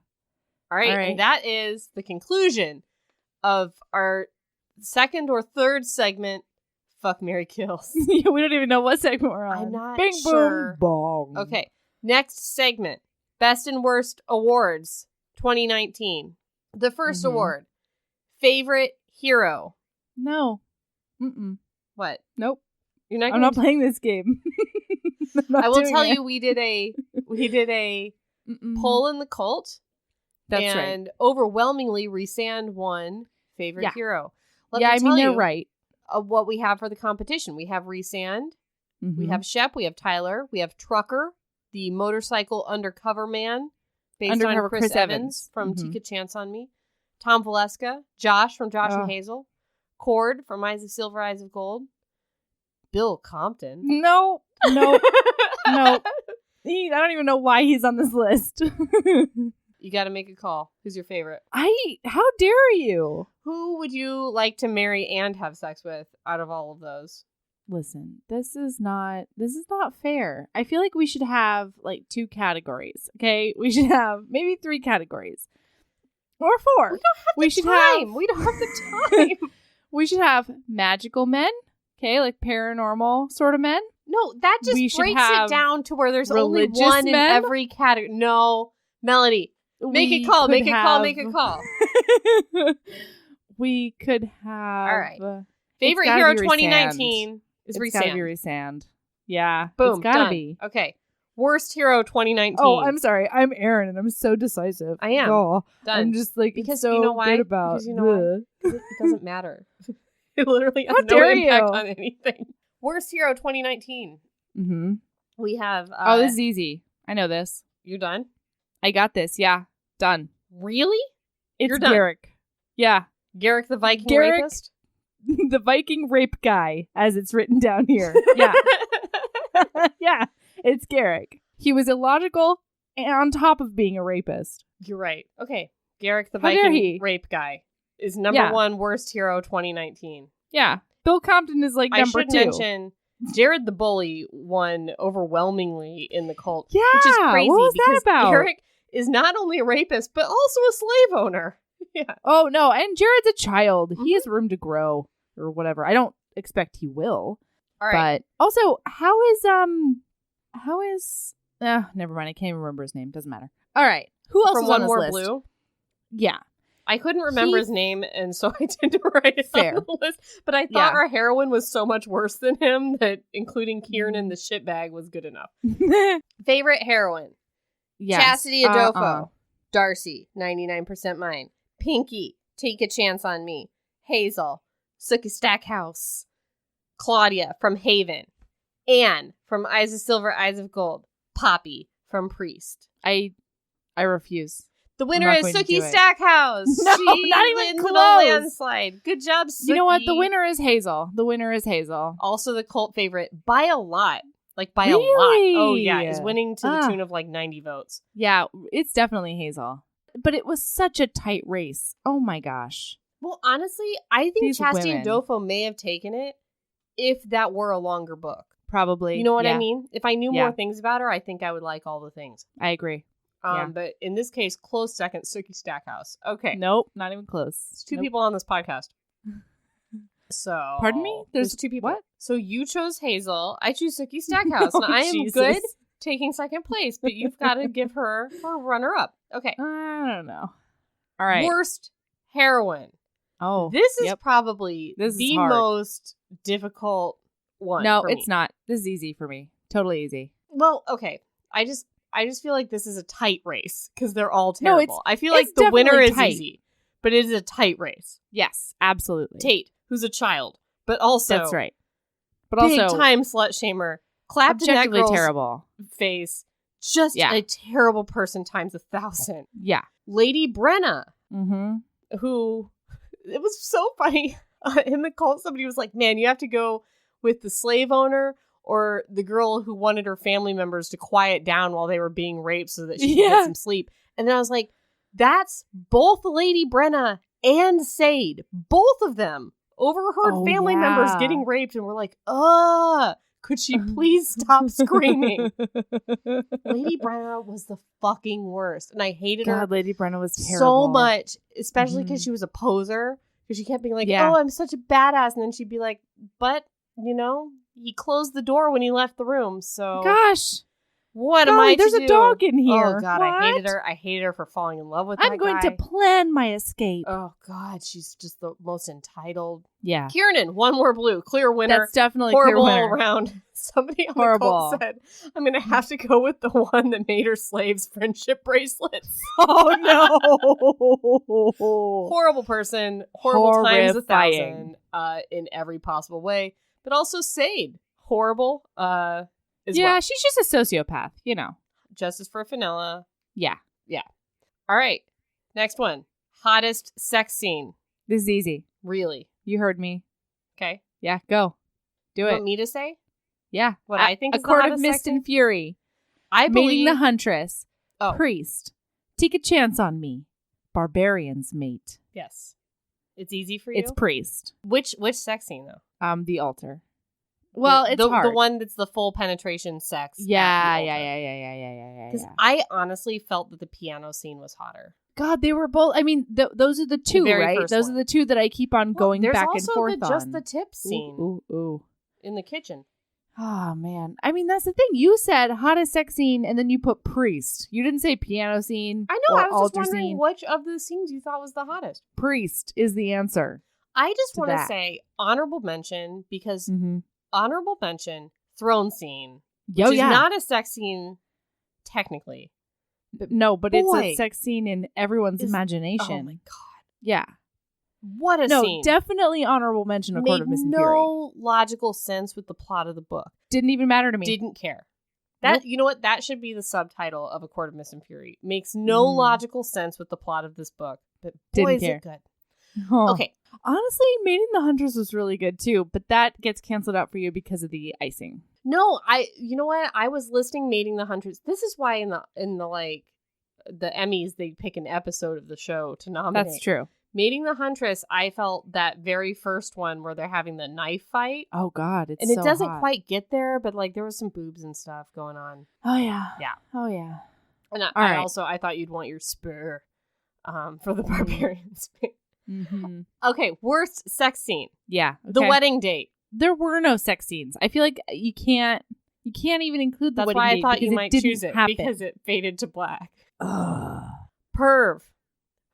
All right. And that is the conclusion of our second or third segment, Fuck, Marry, Kills. We don't even know what segment we're on. I'm not Bing, sure. Boom, bong. Okay. Next segment, Best and Worst Awards 2019. The first award, Favorite Hero. No. Mm-mm. What? Nope. You're not. I'm not playing this game. I will tell you, we did a poll in the cult. That's right. And overwhelmingly, Rhysand won Favorite Hero. They're right. What we have for the competition. We have Rhysand, we have Shep, we have Tyler, we have Trucker, the motorcycle undercover man, based on Chris Evans from Tika Chance on Me, Tom Valeska, Josh from Josh and Hazel, Cord from Eyes of Silver, Eyes of Gold, Bill Compton. No. I don't even know why he's on this list. You got to make a call. Who's your favorite? How dare you? Who would you like to marry and have sex with out of all of those? Listen, this is not fair. I feel like we should have 2 categories. Okay, we should have maybe 3 categories. Or 4. We don't have the time. We don't have the time. We should have magical men. Okay, like paranormal sort of men. No, that just breaks it down to where there's only one in every category. No, Melody, make it call. Make it call. Make it call. We could have. All right. Favorite hero 2019 is Rhysand. It's gotta be Rhysand. Yeah. Boom. It's gotta done. be. Okay. Worst hero 2019. Oh, I'm sorry. I'm Aaron, and I'm so decisive. I am. Oh, done. I'm just like because so you know why? good about. Because you know why? It doesn't matter. It literally has How no dare impact you? on anything. Worst hero 2019. Mm-hmm. We have. This is easy. I know this. You're done? I got this. Yeah. Done. Really? It's You're done. Garrick. Yeah. Garrick the Viking Garrick, rapist? The Viking rape guy, as it's written down here. Yeah. Yeah. It's Garrick. He was illogical and on top of being a rapist. You're right. Okay. Garrick the How dare Viking he? rape guy is number 1 worst hero 2019. Yeah. Bill Compton is like number 2. I should mention Jared the Bully won overwhelmingly in the cult. Yeah. Which is crazy. What was that about? Garrick is not only a rapist, but also a slave owner. Yeah. Oh, no. And Jared's a child. He has room to grow or whatever. I don't expect he will. All right. But also, how is never mind. I can't even remember his name. Doesn't matter. All right. Who else From is One on this More list? Blue? Yeah. I couldn't remember his name, and so I didn't write it Fair. on the list. But I thought our heroine was so much worse than him that including Kieran the shitbag was good enough. Favorite heroine? Yes. Chastity Adolfo. Darcy, 99% mine. Pinky, Take a Chance on Me. Hazel, Sookie Stackhouse. Claudia from Haven. Anne from Eyes of Silver, Eyes of Gold. Poppy from Priest. I refuse. The winner is Sookie Stackhouse. No, she not even wins close. in a landslide. Good job, Sookie. You know what? The winner is Hazel. Also the cult favorite by a lot. Like by Really? a lot. Oh yeah, is winning to the tune of like 90 votes. Yeah, it's definitely Hazel. But it was such a tight race. Oh my gosh. Well, honestly, I think These Chastity women. Adolfo may have taken it if that were a longer book. Probably. You know what yeah. I mean? If I knew more things about her, I think I would like all the things. I agree. But in this case, close second, Sookie Stackhouse. Okay. Nope, not even close. It's two people on this podcast. So. Pardon me? There's 2 people. What? So you chose Hazel. I choose Sookie Stackhouse. And I am Jesus. good taking second place, but you've got to give her runner-up. Okay. I don't know. All right. Worst heroine. Oh. This is probably the hard. most difficult one. No, for it's me. not. This is easy for me. Totally easy. Well, okay. I just feel like this is a tight race because they're all terrible. No, I feel like the winner is easy, but it is a tight race. Yes, absolutely. Tate, who's a child, but also that's right. But big also time slut shamer, clapped in that objectively girl's terrible face. Just a terrible person times 1,000. Yeah. Lady Brenna, Mm-hmm. who it was so funny in the cult. Somebody was like, "Man, you have to go with the slave owner." Or the girl who wanted her family members to quiet down while they were being raped so that she could get some sleep. And then I was like, that's both Lady Brenna and Sade. Both of them overheard family members getting raped and were like, could she please stop screaming? Lady Brenna was the fucking worst. And I hated her. Lady Brenna was terrible. So much, especially because she was a poser. Because she kept being like, oh, I'm such a badass. And then she'd be like, but, you know, he closed the door when he left the room, so... Gosh! What am I to There's do? a dog in here. Oh, God, what? I hated her. I hated her for falling in love with that I'm going guy. to plan my escape. Oh, God, she's just the most entitled. Yeah. Kieran, One More Blue, clear winner. That's definitely horrible clear winner. all around. Somebody on the cult said, I'm going to have to go with the one that made her slaves friendship bracelets. Oh, no! Horrible person. Horrible times 1,000 in every possible way. But also Sade. Horrible. Well. She's just a sociopath, you know. Justice for Fenella. Yeah. Yeah. All right. Next one. Hottest sex scene. This is easy. Really? You heard me. Okay. Yeah, go. Do it. Want me to say? Yeah. What I think is A Court the of hottest Mist sex scene? and Fury. I believe... Mating the Huntress. Oh. Priest. Take a Chance on Me. Barbarian's Mate. Yes. It's easy for you? It's Priest. Which sex scene, though? The altar. Well, it's hard. The one that's the full penetration sex. Yeah. Because I honestly felt that the piano scene was hotter. God, they were both. I mean, those are the two, right? Those are the two that I keep on going back and forth on. There's also just the tip scene. Ooh. In the kitchen. Oh, man. I mean, that's the thing. You said hottest sex scene, and then you put priest. You didn't say piano scene. I know. Or I was altar just wondering scene. which of the scenes you thought was the hottest. Priest is the answer. I just want to say honorable mention because honorable mention throne scene, which is not a sex scene technically. But it's a sex scene in everyone's imagination. Oh my god! Yeah. What a scene. Definitely honorable mention of Court of Mist and Fury. No logical sense with the plot of the book. Didn't even matter to me. Didn't care. That You know what? That should be the subtitle of A Court of Mist and Fury. Makes no logical sense with the plot of this book. But boy, is it good. Oh. Okay. Honestly, Mating the Huntress was really good too, but that gets canceled out for you because of the icing. No, you know what? I was listing Mating the Huntress. This is why in the like the Emmys they pick an episode of the show to nominate. That's true. Mating the Huntress, I felt that very first one where they're having the knife fight. Oh God, it doesn't quite get there, but like there was some boobs and stuff going on. Oh yeah, yeah, oh yeah. And I thought you'd want your spur, for the barbarian spear. Mm-hmm. Okay, worst sex scene. Yeah, okay. The wedding date. There were no sex scenes. I feel like you can't even include the wedding date. That's why I thought you might choose it happen. Because it faded to black. Perv,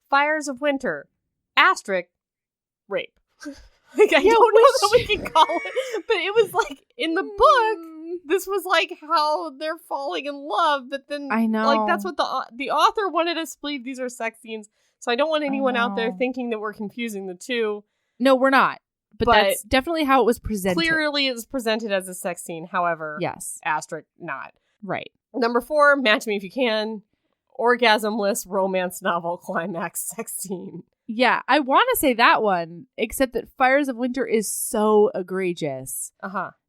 Fires of Winter, asterisk, rape. Like I don't know that we can call it, but it was like in the book. This was like how they're falling in love, but then I know, like that's what the author wanted us to believe these are sex scenes. So I don't want anyone out there thinking that we're confusing the two. No, we're not. But that's definitely how it was presented. Clearly, it's presented as a sex scene. However, yes, asterisk not. Right. Number 4, Match Me If You Can, orgasmless romance novel climax sex scene. Yeah, I want to say that one, except that Fires of Winter is so egregious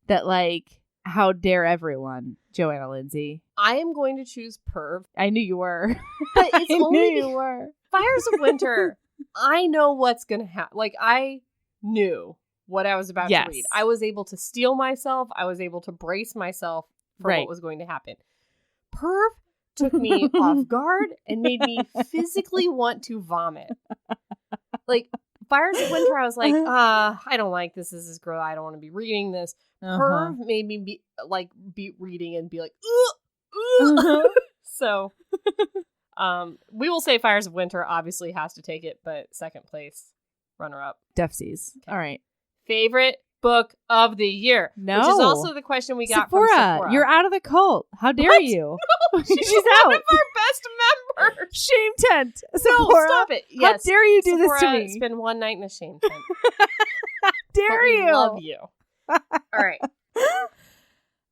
that like, how dare everyone, Joanna Lindsay? I am going to choose Perv. I knew you were, but it's only you were. Fires of Winter. I know what's gonna happen. Like I knew what I was about to read. I was able to steel myself. I was able to brace myself for what was going to happen. Perv took me off guard and made me physically want to vomit. Like Fires of Winter, I was like, I don't like this. This is girl. I don't want to be reading this. Perv made me be reading and be like, So, we will say Fires of Winter obviously has to take it, but second place, runner up. Defsies. Okay. All right. Favorite book of the year. No. Which is also the question we got from Sephora. You're out of the cult. How dare you? No, she's out. One of our best members. Shame tent. Sephora. No, stop it. Yes. How dare you do Sephora, this to me? Spend one night in a shame tent. How dare you? We love you. All right.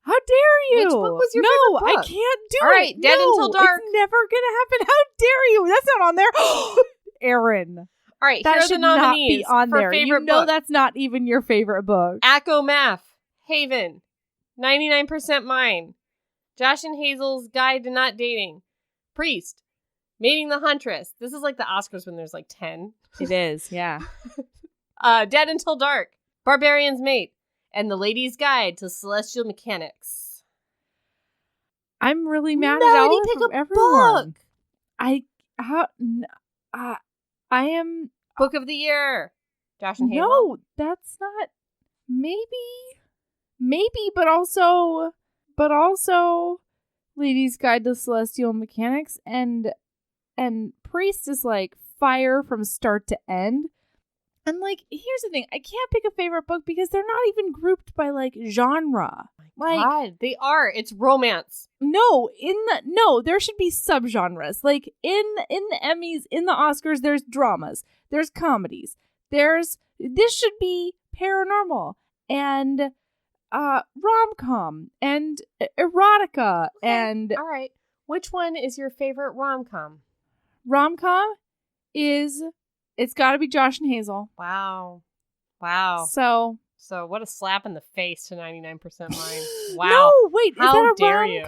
How dare you? Which book was your favorite book? No, I can't do it. All right, Dead Until Dark. It's never gonna happen. How dare you? That's not on there. Aaron. All right, that here are the nominees not be on for there. favorite You know book. That's not even your favorite book. Acco Math, Haven, 99% Mine, Josh and Hazel's Guide to Not Dating, Priest, Mating the Huntress. This is like the Oscars when there's like 10. It is, yeah. Dead Until Dark, Barbarian's Mate, and The Lady's Guide to Celestial Mechanics. I'm really mad at all of everyone. Book. I am Book of the Year. Josh and Hazel. No, that's not. Maybe, but also, Lady's Guide to Celestial Mechanics and Priest is like fire from start to end. And like, here's the thing: I can't pick a favorite book because they're not even grouped by like genre. God, they are. It's romance. No, there should be subgenres. Like in the Emmys, in the Oscars, there's dramas, there's comedies, this should be paranormal and rom-com and erotica and all right. Which one is your favorite rom-com? Rom-com it's got to be Josh and Hazel. Wow. So what a slap in the face to 99% Mine. Wow. No, wait. How is that a dare rom-com? you?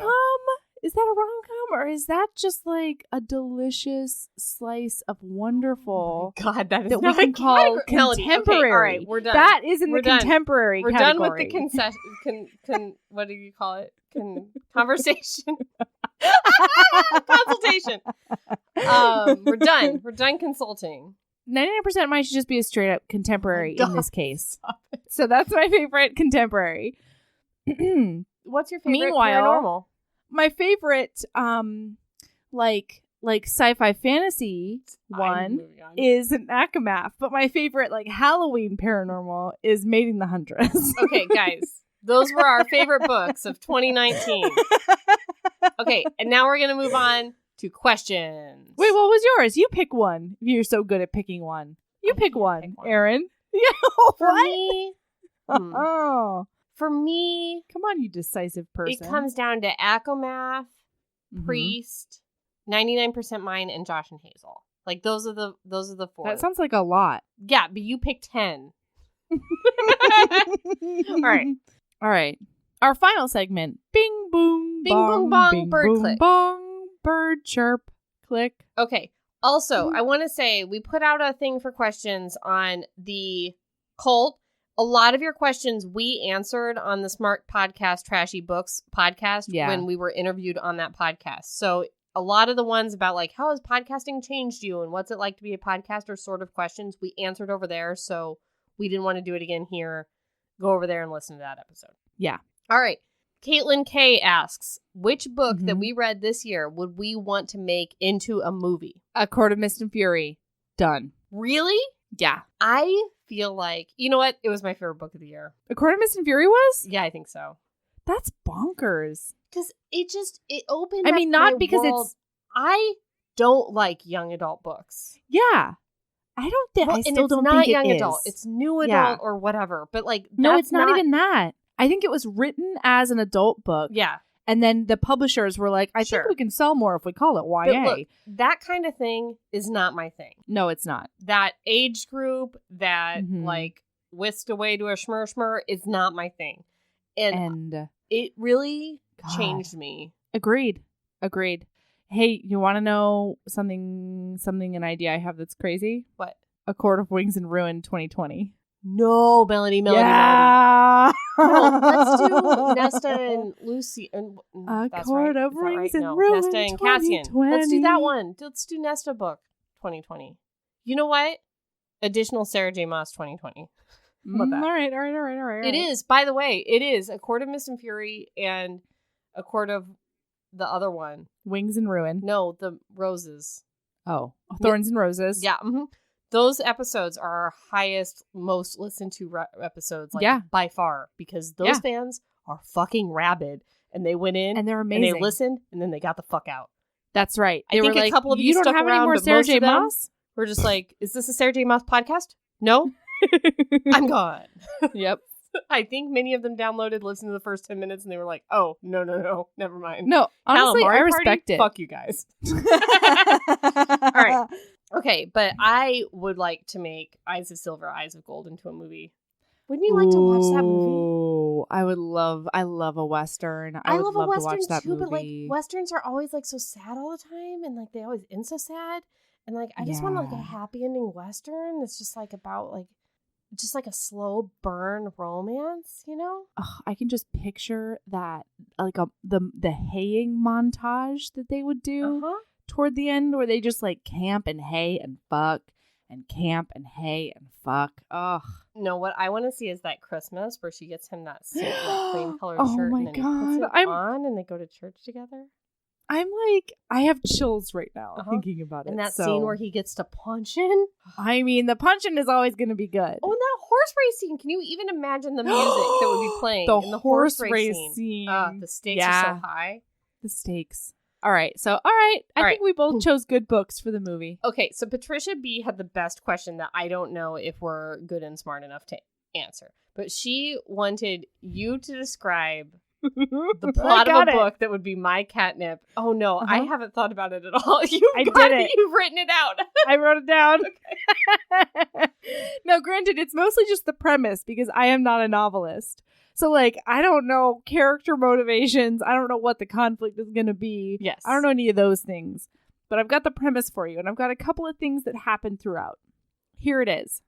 Is that a rom-com or is that just like a delicious slice of wondrful? Oh God, that is that not we can call Melody. contemporary. Okay, all right, we're done. That is in we're the contemporary We're category. done with the what do you call it? Conversation. Consultation. We're done. We're done consulting. 99% mine should just be a straight up contemporary in this case. So that's my favorite contemporary. What's your favorite Meanwhile, paranormal? My favorite like sci-fi fantasy one is an Akamath, but my favorite like Halloween paranormal is Mating the Huntress. Okay, guys. Those were our favorite books of 2019. Okay, and now we're going to move on to questions. Wait, what was yours? You pick one. You're so good at picking one. You pick one, Erin. For me, oh. For me, come on, you decisive person. It comes down to Akamath, Priest, 99% mine, and Josh and Hazel. Like those are the 4. That sounds like a lot. Yeah, but you picked 10. All right. Our final segment. Bing boom bing bong, boom bong bing, bird boom, click. Bong bird chirp click. Okay. Also, I want to say we put out a thing for questions on the cult. A lot of your questions we answered on the Smart Podcast Trashy Books podcast when we were interviewed on that podcast. So a lot of the ones about like, how has podcasting changed you and what's it like to be a podcaster sort of questions we answered over there. So we didn't want to do it again here. Go over there and listen to that episode. Yeah. All right. Caitlin K asks, which book that we read this year would we want to make into a movie? A Court of Mist and Fury. Done. Really? Yeah. I feel like, you know what? It was my favorite book of the year. A Court of Mist and Fury was? Yeah, I think so. That's bonkers. Because it opened I mean, not because world. it's... I don't like young adult books. Yeah. I don't think... I still don't think it's not it young is. adult. It's new adult or whatever. But like, no, it's not even that. I think it was written as an adult book. Yeah. And then the publishers were like, I think we can sell more if we call it YA. But look, that kind of thing is not my thing. No, it's not. That age group, that like whisked away to a schmur is not my thing. And it really changed me. Agreed. Hey, you want to know something, an idea I have that's crazy? What? A Court of Wings and Ruin 2020. No, Melody. Yeah. No, let's do Nesta and Lucy. And A Court of Wings and Ruin Nesta and Cassian. Let's do that one. Let's do Nesta book 2020. You know what? Additional Sarah J. Maas 2020. All right. It is, by the way, it is A Court of Mist and Fury and A Court of the other one. Wings and Ruin. No, the Roses. Oh, Thorns and Roses. Yeah. Mm-hmm. Those episodes are our highest, most listened to episodes, by far, because those fans are fucking rabid, and they went in and they're amazing. And they listened, and then they got the fuck out. That's right. I think a couple of you don't stuck have around, any more but Sarah most J. of them Maas? were just like, "Is this a Sarah J. Maas podcast?" No, I'm gone. Yep. I think many of them downloaded, listened to the first 10 minutes, and they were like, "Oh, no, never mind." No, honestly, I respect it. Fuck you guys. All right. Okay, but I would like to make Eyes of Silver, Eyes of Gold into a movie. Wouldn't you like to watch that movie? I love a Western. I would love to watch that movie. But like Westerns are always like so sad all the time, and like they always end so sad. And like I just want like a happy ending Western. It's just like about like just like a slow burn romance, you know? I can just picture that like the haying montage that they would do toward the end, where they just like camp and hay and fuck and camp and hay and fuck. Ugh. No, what I want to see is that Christmas where she gets him that suit, that cream colored shirt, my and then God. he puts it on, and they go to church together. I'm like, I have chills right now thinking about it. And that scene where he gets to punch in. I mean, the punching is always going to be good. Oh, and that horse race scene. Can you even imagine the music that would be playing in the horse race scene? The stakes are so high. The stakes. All right. I think we both chose good books for the movie. Okay. So Patricia B had the best question that I don't know if we're good and smart enough to answer. But she wanted you to describe the plot of a book that would be my catnip. Oh no, I haven't thought about it at all. You've written it out. I wrote it down. Okay. Now, granted, it's mostly just the premise because I am not a novelist. So, like, I don't know character motivations. I don't know what the conflict is going to be. Yes. I don't know any of those things. But I've got the premise for you, and I've got a couple of things that happen throughout. Here it is.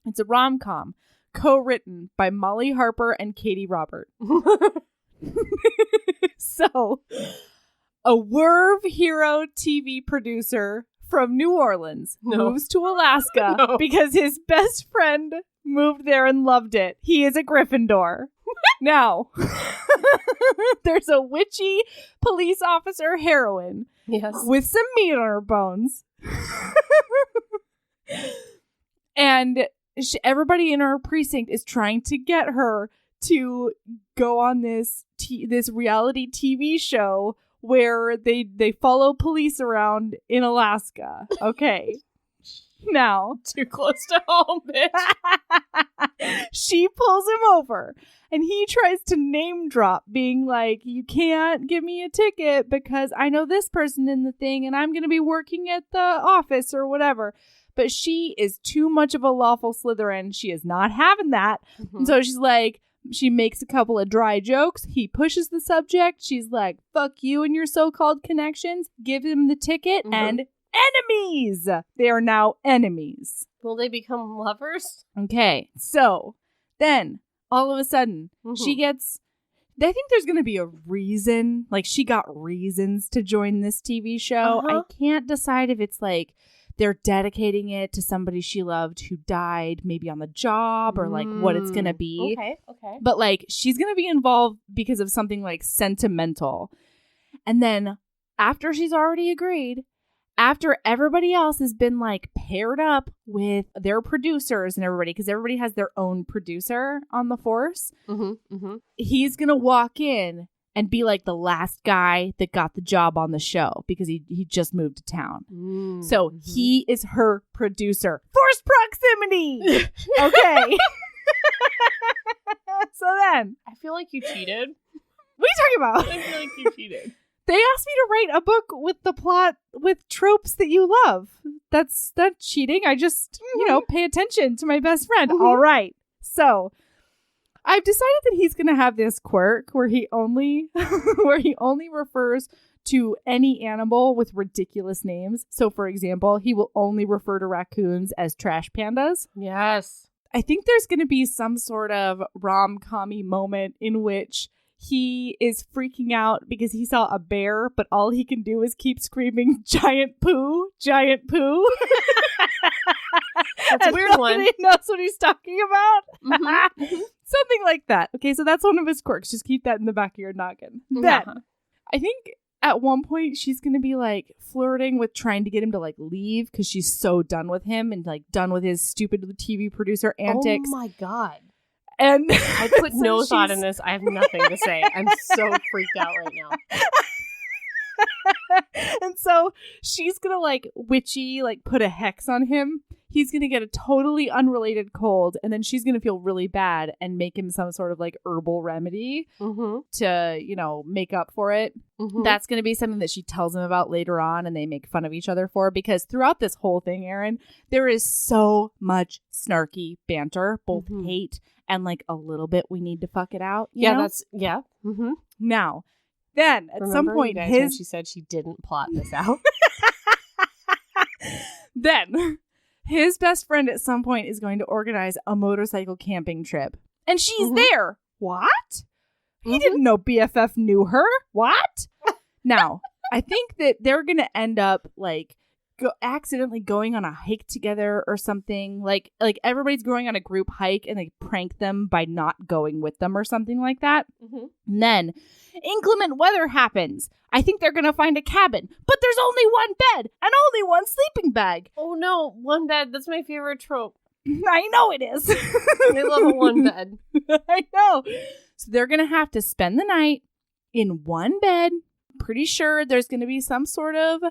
It's a rom-com co-written by Molly Harper and Katie Robert. So, a Werve hero TV producer from New Orleans moves to Alaska because his best friend moved there and loved it. He is a Gryffindor. Now, there's a witchy police officer heroine with some meat on her bones. And everybody in our precinct is trying to get her to go on this reality TV show where they follow police around in Alaska. Okay. Now. Too close to home, bitch. She pulls him over and he tries to name drop, being like, you can't give me a ticket because I know this person in the thing and I'm going to be working at the office or whatever. But she is too much of a lawful Slytherin. She is not having that. Mm-hmm. And so she's like, she makes a couple of dry jokes. He pushes the subject. She's like, fuck you and your so-called connections. Give him the ticket and enemies. They are now enemies. Will they become lovers? Okay. So then all of a sudden she gets, I think there's going to be a reason. Like she got reasons to join this TV show. I can't decide if it's like they're dedicating it to somebody she loved who died maybe on the job or like what it's going to be. Okay. But like she's going to be involved because of something like sentimental. And then after she's already agreed, after everybody else has been like paired up with their producers and everybody, because everybody has their own producer on the force, he's going to walk in and be like the last guy that got the job on the show because he just moved to town. So he is her producer. Forced proximity! Okay. So then. I feel like you cheated. What are you talking about? I feel like you cheated. They asked me to write a book with the plot with tropes that you love. That's not cheating. I just, pay attention to my best friend. All right. So I've decided that he's going to have this quirk where he only refers to any animal with ridiculous names. So, for example, he will only refer to raccoons as trash pandas. Yes. I think there's going to be some sort of rom-com-y moment in which he is freaking out because he saw a bear, but all he can do is keep screaming, giant poo, giant poo. That's a weird one. He knows what he's talking about. Something like that. Okay, so that's one of his quirks. Just keep that in the back of your noggin. Then, I think at one point she's going to be like flirting with trying to get him to like leave because she's so done with him and like done with his stupid TV producer antics. Oh my God. And I put no thought in this. I have nothing to say. I'm so freaked out right now. And so she's gonna like witchy like put a hex on him. He's gonna get a totally unrelated cold, and then she's gonna feel really bad and make him some sort of like herbal remedy to make up for it. That's gonna be something that she tells him about later on, and they make fun of each other for, because throughout this whole thing, Erin, there is so much snarky banter, both hate and like a little bit we need to fuck it out. You know? Now, then at some point, she said she didn't plot this out. Then his best friend at some point is going to organize a motorcycle camping trip, and she's there. What? He didn't know BFF knew her. What? Now, I think that they're going to end up like accidentally going on a hike together or something. Like everybody's going on a group hike and they prank them by not going with them or something like that. And then inclement weather happens. I think they're going to find a cabin, but there's only one bed and only one sleeping bag. Oh no, one bed. That's my favorite trope. I know it is. I love a one bed. I know. So they're going to have to spend the night in one bed. Pretty sure there's going to be some sort of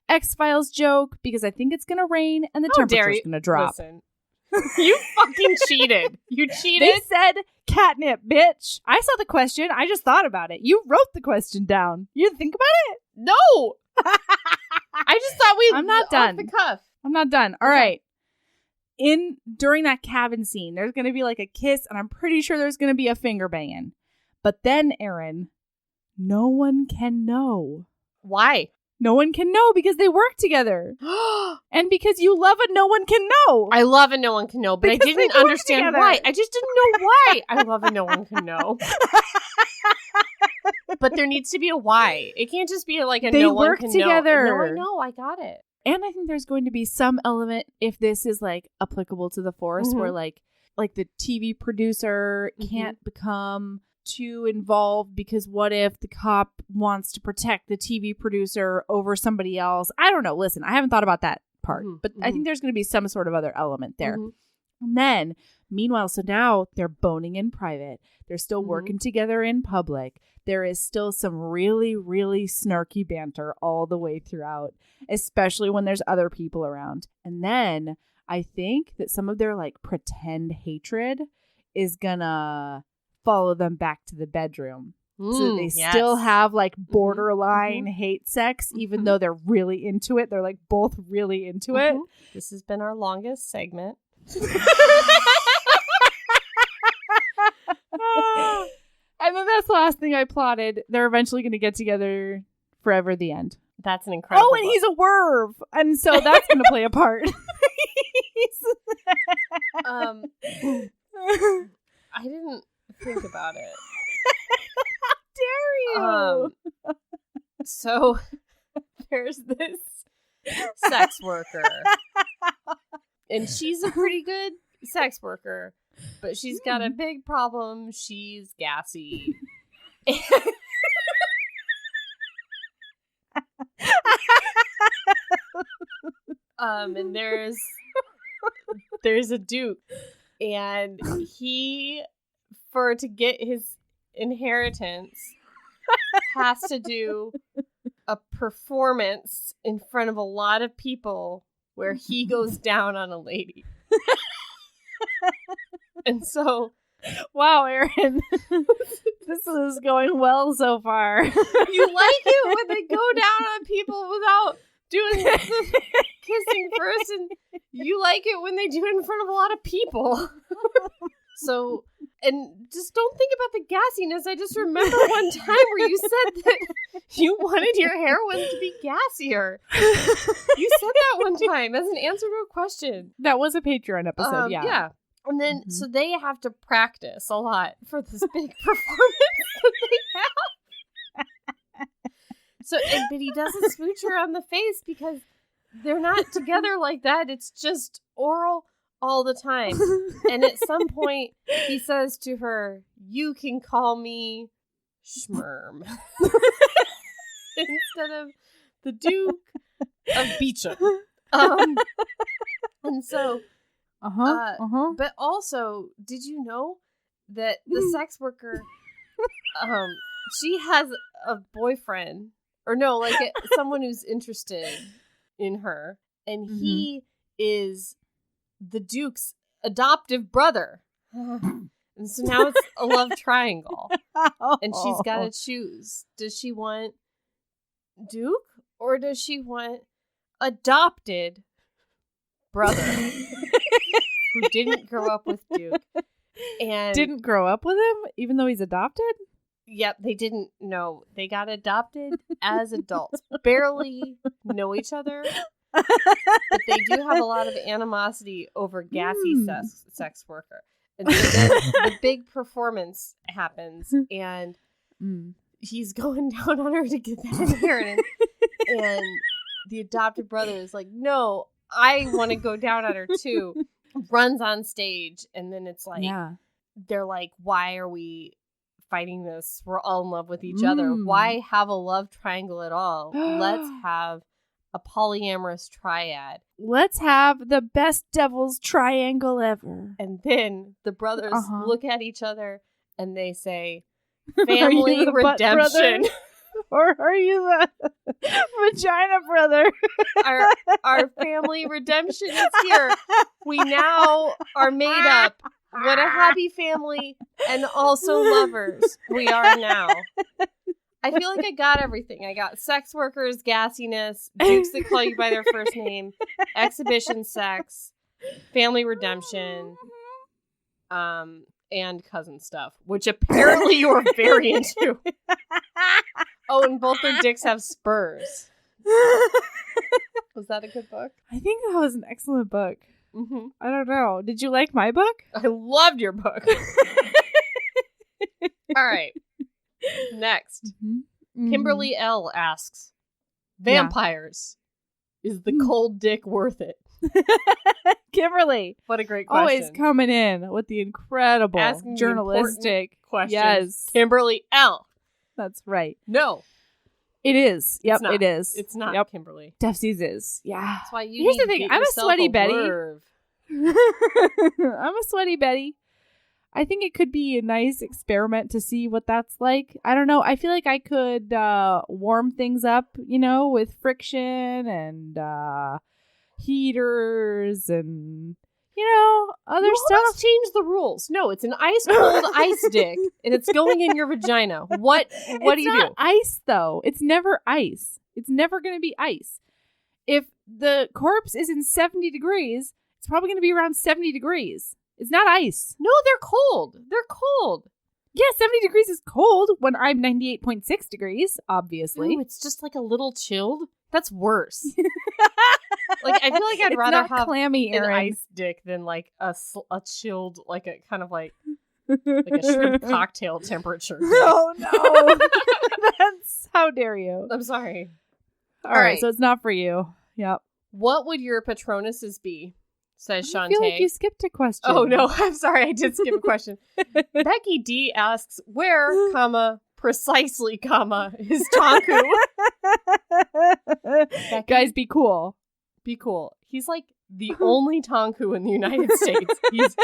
X-Files joke because I think it's going to rain and the temperature's going to drop. Listen, you fucking cheated. You cheated. They said catnip, bitch. I saw the question. I just thought about it. You wrote the question down. You didn't think about it? No. I just thought I'm not done. Off the cuff. I'm not done. All right. during that cabin scene, there's going to be like a kiss, and I'm pretty sure there's going to be a finger banging. But then, Aaron, no one can know. Why? No one can know because they work together. And because you love a no one can know. I love a no one can know, but because I didn't understand why. I just didn't know why. I love a no one can know. But there needs to be a why. It can't just be like a no one can know. They work together. No, I know. I got it. And I think there's going to be some element, if this is like applicable to the Force, where like the TV producer can't become too involved because what if the cop wants to protect the TV producer over somebody else? I don't know. Listen, I haven't thought about that part, but I think there's going to be some sort of other element there. And then, meanwhile, so now they're boning in private. They're still working together in public. There is still some really, really snarky banter all the way throughout, especially when there's other people around. And then I think that some of their like pretend hatred is gonna follow them back to the bedroom. So they still have like borderline hate sex, even though they're really into it. They're like both really into it. This has been our longest segment. And then that's the last thing I plotted. They're eventually going to get together forever. The end. That's an incredible and he's a werv. And so that's going to play a part. I didn't think about it. How dare you? So there's this sex worker. And she's a pretty good sex worker. But she's got a big problem. She's gassy. And there's a duke, and to get his inheritance, has to do a performance in front of a lot of people where he goes down on a lady. And so, wow, Aaron, this is going well so far. You like it when they go down on people without doing the kissing first, and you like it when they do it in front of a lot of people. So, and just don't think about the gassiness. I just remember one time where you said that you wanted your heroines to be gassier. You said that one time as an answer to a question. That was a Patreon episode, yeah. And then, so they have to practice a lot for this big performance that they have. So, but he doesn't smooch her on the face because they're not together like that. It's just oral all the time. And at some point, he says to her, "You can call me Schmerm." Instead of the Duke of Beecham. And so... But also, did you know that the sex worker, she has a boyfriend, or no, like someone who's interested in her, and he is the Duke's adoptive brother. And so now it's a love triangle, and she's got to choose. Does she want Duke, or does she want adopted brother? Who didn't grow up with Duke. And didn't grow up with him, even though he's adopted? Yep, they didn't know. They got adopted as adults. Barely know each other. But they do have a lot of animosity over gassy sex worker. And so then the big performance happens, and he's going down on her to get that inheritance. And the adopted brother is like, "No, I want to go down on her too." Runs on stage, and then it's like, they're like, "Why are we fighting this? We're all in love with each other. Why have a love triangle at all? Let's have a polyamorous triad. Let's have the best devil's triangle ever." And then the brothers look at each other and they say, "Family redemption." Or are you the vagina brother? Our family redemption is here. We now are made up. What a happy family, and also lovers we are now. I feel like I got everything. I got sex workers, gassiness, dukes that call you by their first name, exhibition sex, family redemption, and cousin stuff, which apparently you were very into. Oh, and both their dicks have spurs. Was that a good book? I think that was an excellent book. Mm-hmm. I don't know. Did you like my book? I loved your book. All right. Next. Mm-hmm. Kimberly L. asks, vampires. Is the cold dick worth it? Kimberly. What a great question. Always coming in with the incredible asking journalistic questions. Yes. Kimberly L. That's right. No. It is. Yep, it is. It's not, Kimberly. Defsies is. Yeah. That's why you Here's need the thing. to get I'm a sweaty Betty. I'm a sweaty Betty. I think it could be a nice experiment to see what that's like. I don't know. I feel like I could warm things up, with friction and heaters and, other stuff. Let's change the rules. No, it's an ice cold ice dick and it's going in your vagina. What do you do? It's not ice, though. It's never ice. It's never going to be ice. If the corpse is in 70 degrees, it's probably going to be around 70 degrees. It's not ice. No, they're cold. They're cold. Yeah, 70 degrees is cold when I'm 98.6 degrees, obviously. Ooh, it's just like a little chilled. That's worse. Like, I feel like I'd rather have clammy, an ice dick than like a chilled, like a kind of like a shrimp cocktail temperature dick. Oh, no. That's, how dare you? I'm sorry. All right, so it's not for you. Yep. What would your Patronuses be? Says Shantae. I feel like you skipped a question. Oh, no. I'm sorry. I did skip a question. Becky D asks, where, precisely, is Tonku? Guys, be cool. Be cool. He's like the only Tonku in the United States. He's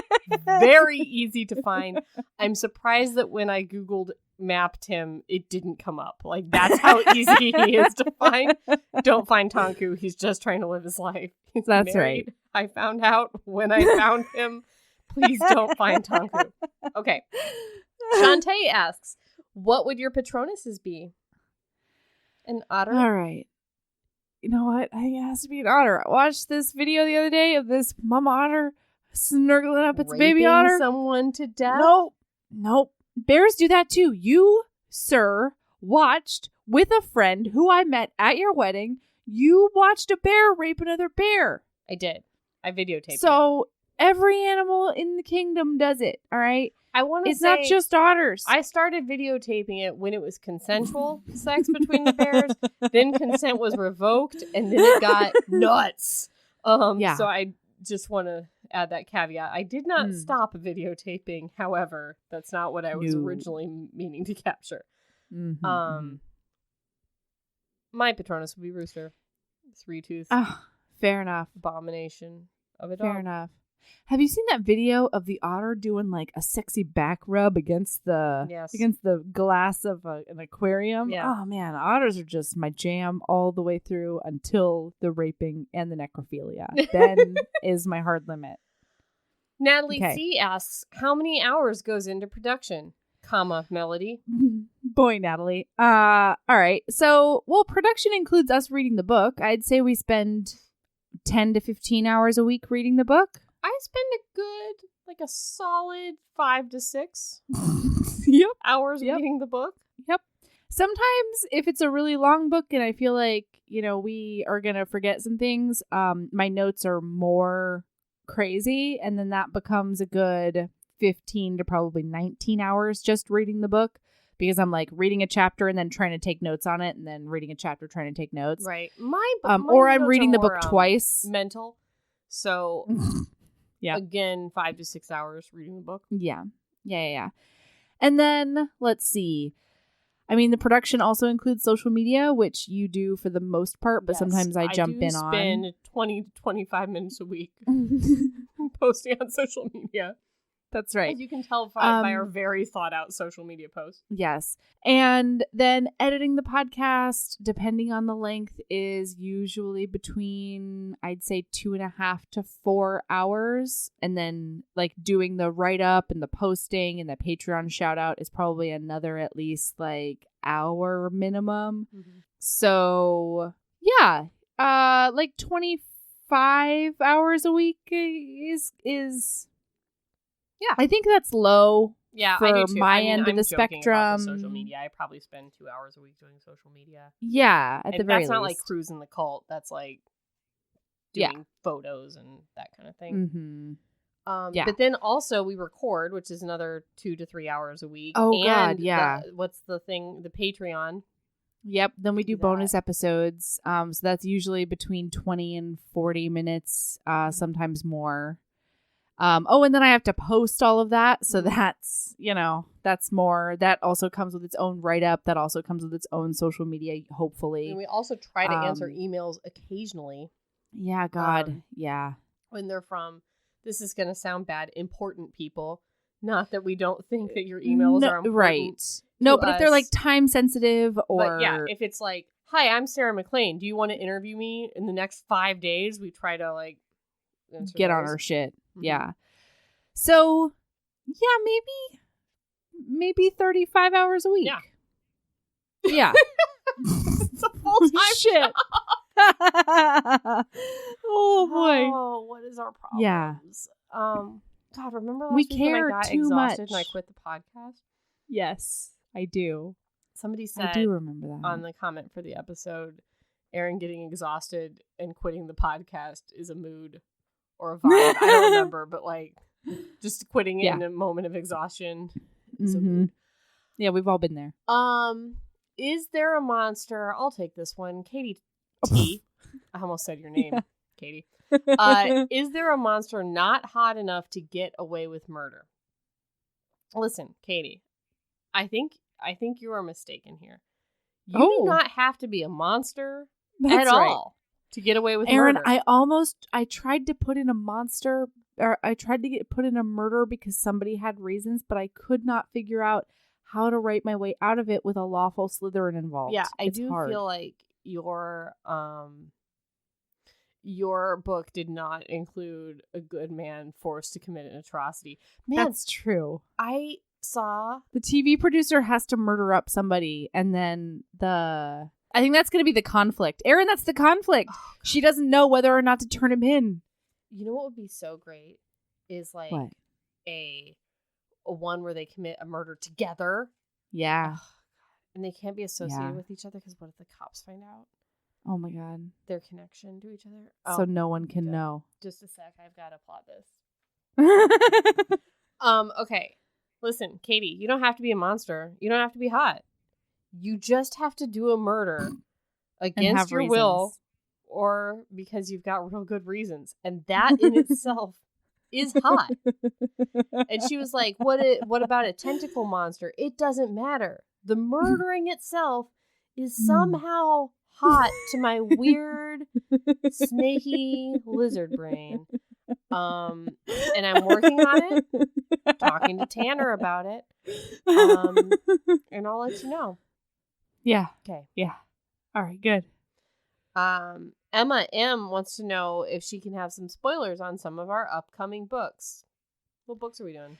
very easy to find. I'm surprised that when I Googled mapped him, it didn't come up. Like, that's how easy he is to find. Don't find Tonku. He's just trying to live his life. He's that's married. Right. I found out when I found him. Please don't find Tonku. Okay. Shantae asks, what would your Patronuses be? An otter? All right. You know what? I think it has to be an otter. I watched this video the other day of this mama otter snurgling up its baby otter. Someone to death? Nope. Bears do that too. You, sir, watched with a friend who I met at your wedding. You watched a bear rape another bear. I did. I videotaped it. So every animal in the kingdom does it, all right? I want to say... It's not just otters. I started videotaping it when it was consensual sex between the bears. Then consent was revoked, and then it got nuts. So I just want to add that caveat. I did not stop videotaping. However, that's not what I was originally meaning to capture. Mm-hmm. My Patronus would be Rooster. 3-tooth. Oh, fair enough. Abomination of a dog. Fair enough. Have you seen that video of the otter doing like a sexy back rub against the glass of an aquarium? Yeah. Oh man, otters are just my jam all the way through until the raping and the necrophilia. Then is my hard limit. Natalie C asks, how many hours goes into production? Melody. Boy, Natalie. All right. So, production includes us reading the book. I'd say we spend 10 to 15 hours a week reading the book. I spend a solid 5 to 6 hours reading the book. Yep. Sometimes if it's a really long book and I feel like, we are going to forget some things, my notes are more crazy. And then that becomes a good 15 to probably 19 hours just reading the book. Because I'm like reading a chapter and then trying to take notes on it and then reading a chapter trying to take notes. Right. Or I'm reading the book twice. Mental. So, yeah. Again, 5 to 6 hours reading the book. Yeah. And then, let's see. I mean, the production also includes social media, which you do for the most part, but sometimes I jump in on. I spend 20 to 25 minutes a week posting on social media. That's right. As you can tell by our very thought out social media posts. Yes. And then editing the podcast, depending on the length, is usually between, I'd say, 2.5 to 4 hours. And then doing the write up and the posting and the Patreon shout out is probably another at least hour minimum. Mm-hmm. So yeah, 24 5 hours a week is yeah. I think that's low. Yeah, for I do too. my end of I'm the joking spectrum. About the social media. I probably spend 2 hours a week doing social media. Yeah, at the very least. That's not like cruising the cult. That's like doing photos and that kind of thing. Mm-hmm. But then also we record, which is another 2 to 3 hours a week. Oh, and God, yeah. What's the thing? The Patreon. Yep. Then we do bonus episodes. So that's usually between 20 and 40 minutes, sometimes more. And then I have to post all of that. So that's, that's more. That also comes with its own write-up. That also comes with its own social media, hopefully. And we also try to answer emails occasionally. Yeah, God. Yeah. When they're from, this is going to sound bad, important people. Not that we don't think that your emails are important. Right. No, but if they're like time sensitive or. But yeah, if it's like, hi, I'm Sarah McLean. Do you want to interview me in the next 5 days? We try to like get on our shit. Mm-hmm. Yeah. So, yeah, maybe 35 hours a week. Yeah. Yeah. It's a full-time shit. Oh, boy. Oh, what is our problem? Yeah. God, remember last week when I got too exhausted much. and I quit the podcast? Yes, I do. Somebody said I do remember that. On the comment for the episode, Aaron getting exhausted and quitting the podcast is a mood or a vibe. I don't remember, but like just quitting it in a moment of exhaustion is a mood. Yeah, we've all been there. Is there a monster? I'll take this one. Katie T. I almost said your name, Katie. Is there a monster not hot enough to get away with murder? Listen, Katie, I think you are mistaken here. You do not have to be a monster at all to get away with Aaron, murder. I tried to put in a monster, or I tried to put in a murder because somebody had reasons, but I could not figure out how to write my way out of it with a lawful Slytherin involved. Yeah, it's hard. Feel like your book did not include a good man forced to commit an atrocity. Man, that's true. I saw the TV producer has to murder up somebody, and then I think that's going to be the conflict. Aaron, that's the conflict. Oh, she doesn't know whether or not to turn him in. You know what would be so great is like a one where they commit a murder together. Yeah. And they can't be associated with each other because what if the cops find out? Oh my God. Their connection to each other. So no one can know. Just a sec. I've got to plot this. Okay. Listen, Katie, you don't have to be a monster. You don't have to be hot. You just have to do a murder against your will or because you've got real good reasons. And that in itself is hot. And she was like, what about a tentacle monster? It doesn't matter. The murdering itself is somehow hot to my weird, snaky lizard brain. And I'm working on it, talking to Tanner about it. And I'll let you know. Yeah. Okay. Yeah. All right, good. Emma M wants to know if she can have some spoilers on some of our upcoming books. What books are we doing?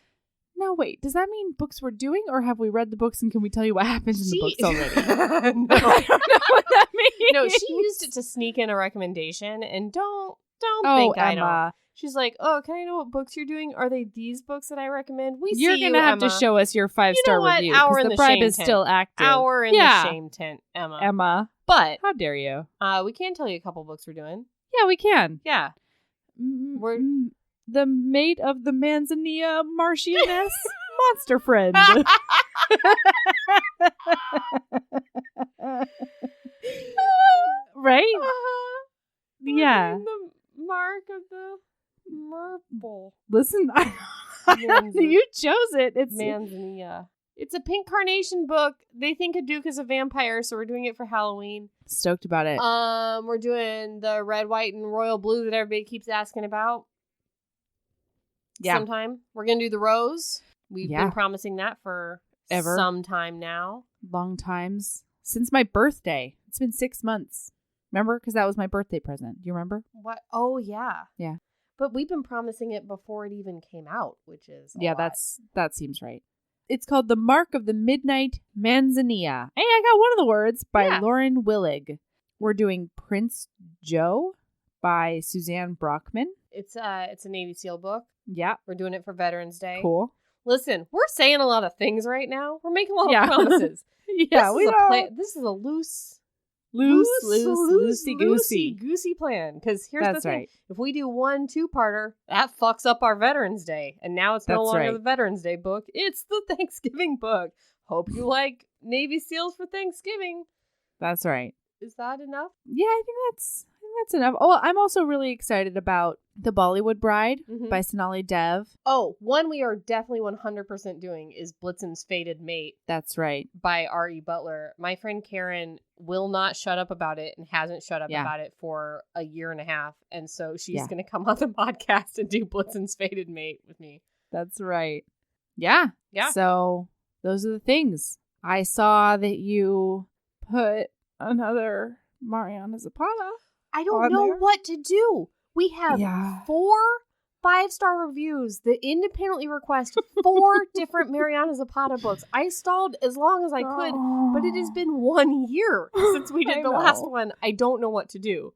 Now, wait, does that mean books we're doing, or have we read the books and can we tell you what happens in the books already? No. I don't know what that means. No, she used it to sneak in a recommendation, and don't think I don't. She's like, oh, can I know what books you're doing? Are they these books that I recommend? You're going to have to show us your 5-star review, because the bribe is still active. Hour in the shame tent, Emma. But how dare you? We can tell you a couple books we're doing. Yeah, we can. Yeah. We're the mate of the Manzanilla Marchioness monster friend. Right? Yeah. The mark of the Merple. Listen, you chose it. It's Manzanilla. It's a pink carnation book. They think a duke is a vampire, so we're doing it for Halloween. Stoked about it. We're doing the red, white, and royal blue that everybody keeps asking about. Yeah. Sometime. We're going to do the rose. We've been promising that for some time now. Long times. Since my birthday. It's been 6 months. Remember? Because that was my birthday present. Do you remember? What? Oh, yeah. Yeah. But we've been promising it before it even came out, which is a lot. That seems right. It's called The Mark of the Midnight Manzanilla. Hey, I got one of the words by Lauren Willig. We're doing Prince Joe by Suzanne Brockman. It's a Navy SEAL book. Yeah. We're doing it for Veterans Day. Cool. Listen, we're saying a lot of things right now. We're making a lot of promises. Yeah, This is a loosey-goosey plan. Because here's the thing. Right. If we do 1 2-parter, that fucks up our Veterans Day. And now it's no longer the Veterans Day book. It's the Thanksgiving book. Hope you like Navy SEALs for Thanksgiving. That's right. Is that enough? Yeah, I think that's enough. Oh, I'm also really excited about The Bollywood Bride by Sonali Dev. Oh, one we are definitely 100% doing is Blitzen's Fated Mate. That's right. By R.E. Butler. My friend Karen will not shut up about it and hasn't shut up about it for a year and a half. And so she's going to come on the podcast and do Blitzen's Fated Mate with me. That's right. Yeah. Yeah. So those are the things. I saw that you put another Mariana Zapata. I don't know what to do. We have 4 5-star reviews that independently request 4 different Mariana Zapata books. I stalled as long as I could, but it has been 1 year since we did the last one. I don't know what to do.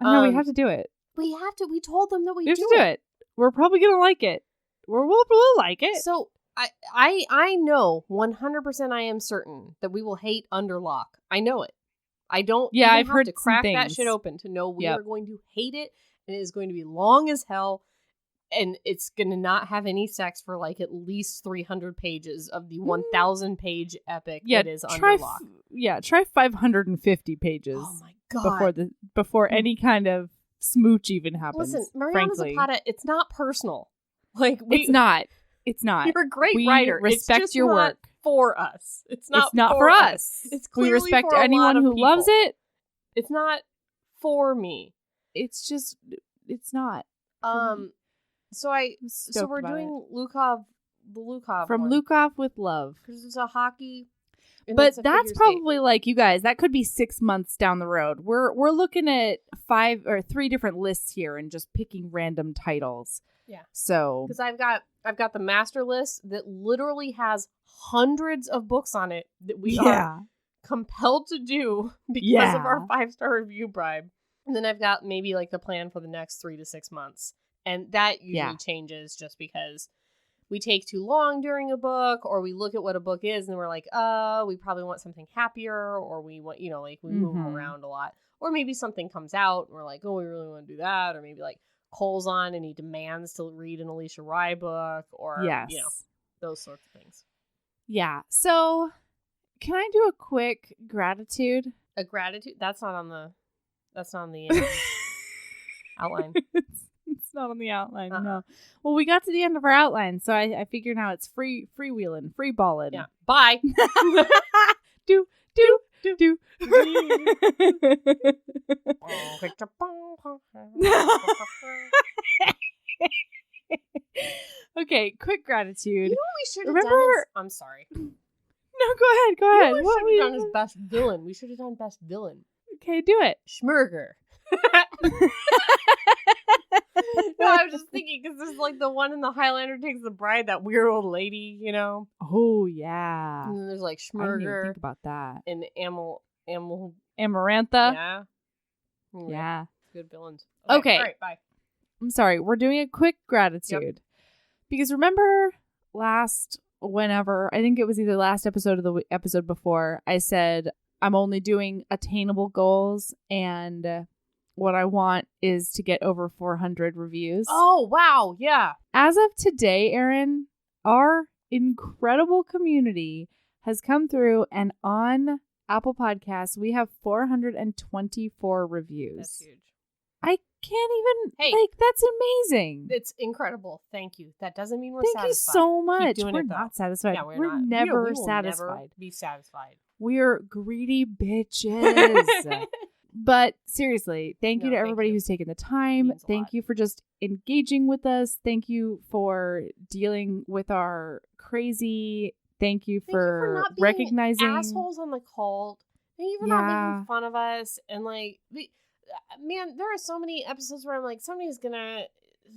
No, we have to do it. We have to. We told them that we have to do it. We're probably going to like it. We'll like it. So I know 100% I am certain that we will hate Underlock. I know it. I don't I've heard to crack that shit open to know we are going to hate it, and it is going to be long as hell, and it's going to not have any sex for like at least 300 pages of the 1,000 page epic that is Underlock. Try 550 pages. Oh my god! Before any kind of smooch even happens. Listen, Mariana Zapata, it's not personal. Like it's not. It's not. You're a great writer. Respect it's your work. For us. It's not for us. It's clearly we respect for anyone who people. loves it. It's not for me. It's not. So we're doing the Lukov from one. Lukov with Love. Because it's a hockey. But that's probably like you guys. That could be 6 months down the road. We're looking at 5 or 3 different lists here and just picking random titles. Yeah. So because I've got the master list that literally has hundreds of books on it that we are compelled to do because of our 5-star review bribe. And then I've got maybe like the plan for the next 3 to 6 months. And that usually changes just because we take too long during a book, or we look at what a book is and we're like, we probably want something happier, or we want, we move around a lot. Or maybe something comes out and we're like, oh, we really want to do that. Or maybe like Cole's on and he demands to read an Alicia Rye book, or those sorts of things. Yeah. So can I do a quick gratitude? A gratitude? That's not on the outline. It's not on the outline, no. Well, we got to the end of our outline, so I figure now it's freewheeling, free balling. Yeah. Bye. do. Okay, quick gratitude. You know what we should have done? I'm sorry. No, go ahead. What we should have done is best villain. We should have done best villain. Okay, do it. Schmurger. No, I was just thinking because this is like the one in the Highlander Takes the Bride, that weird old lady, Oh yeah. And then there's like Schmurger. I didn't even think about that. And Amarantha. Yeah. Good villains. Okay. All right, bye. I'm sorry. We're doing a quick gratitude. Because remember whenever, I think it was either last episode or the episode before, I said I'm only doing attainable goals, and what I want is to get over 400 reviews. Oh, wow. Yeah. As of today, Erin, our incredible community has come through, and on Apple Podcasts, we have 424 reviews. That's huge. I can't even, that's amazing. It's incredible. Thank you. That doesn't mean we're satisfied. Thank you so much. We're not satisfied. Yeah, we're never satisfied. Never be satisfied. We're greedy bitches. But seriously, thank you to everybody who's taken the time. Thank you for just engaging with us. Thank you for dealing with our crazy. Thank you for not being recognizing assholes on the call. Thank you for not making fun of us. And man, there are so many episodes where I'm like, somebody's gonna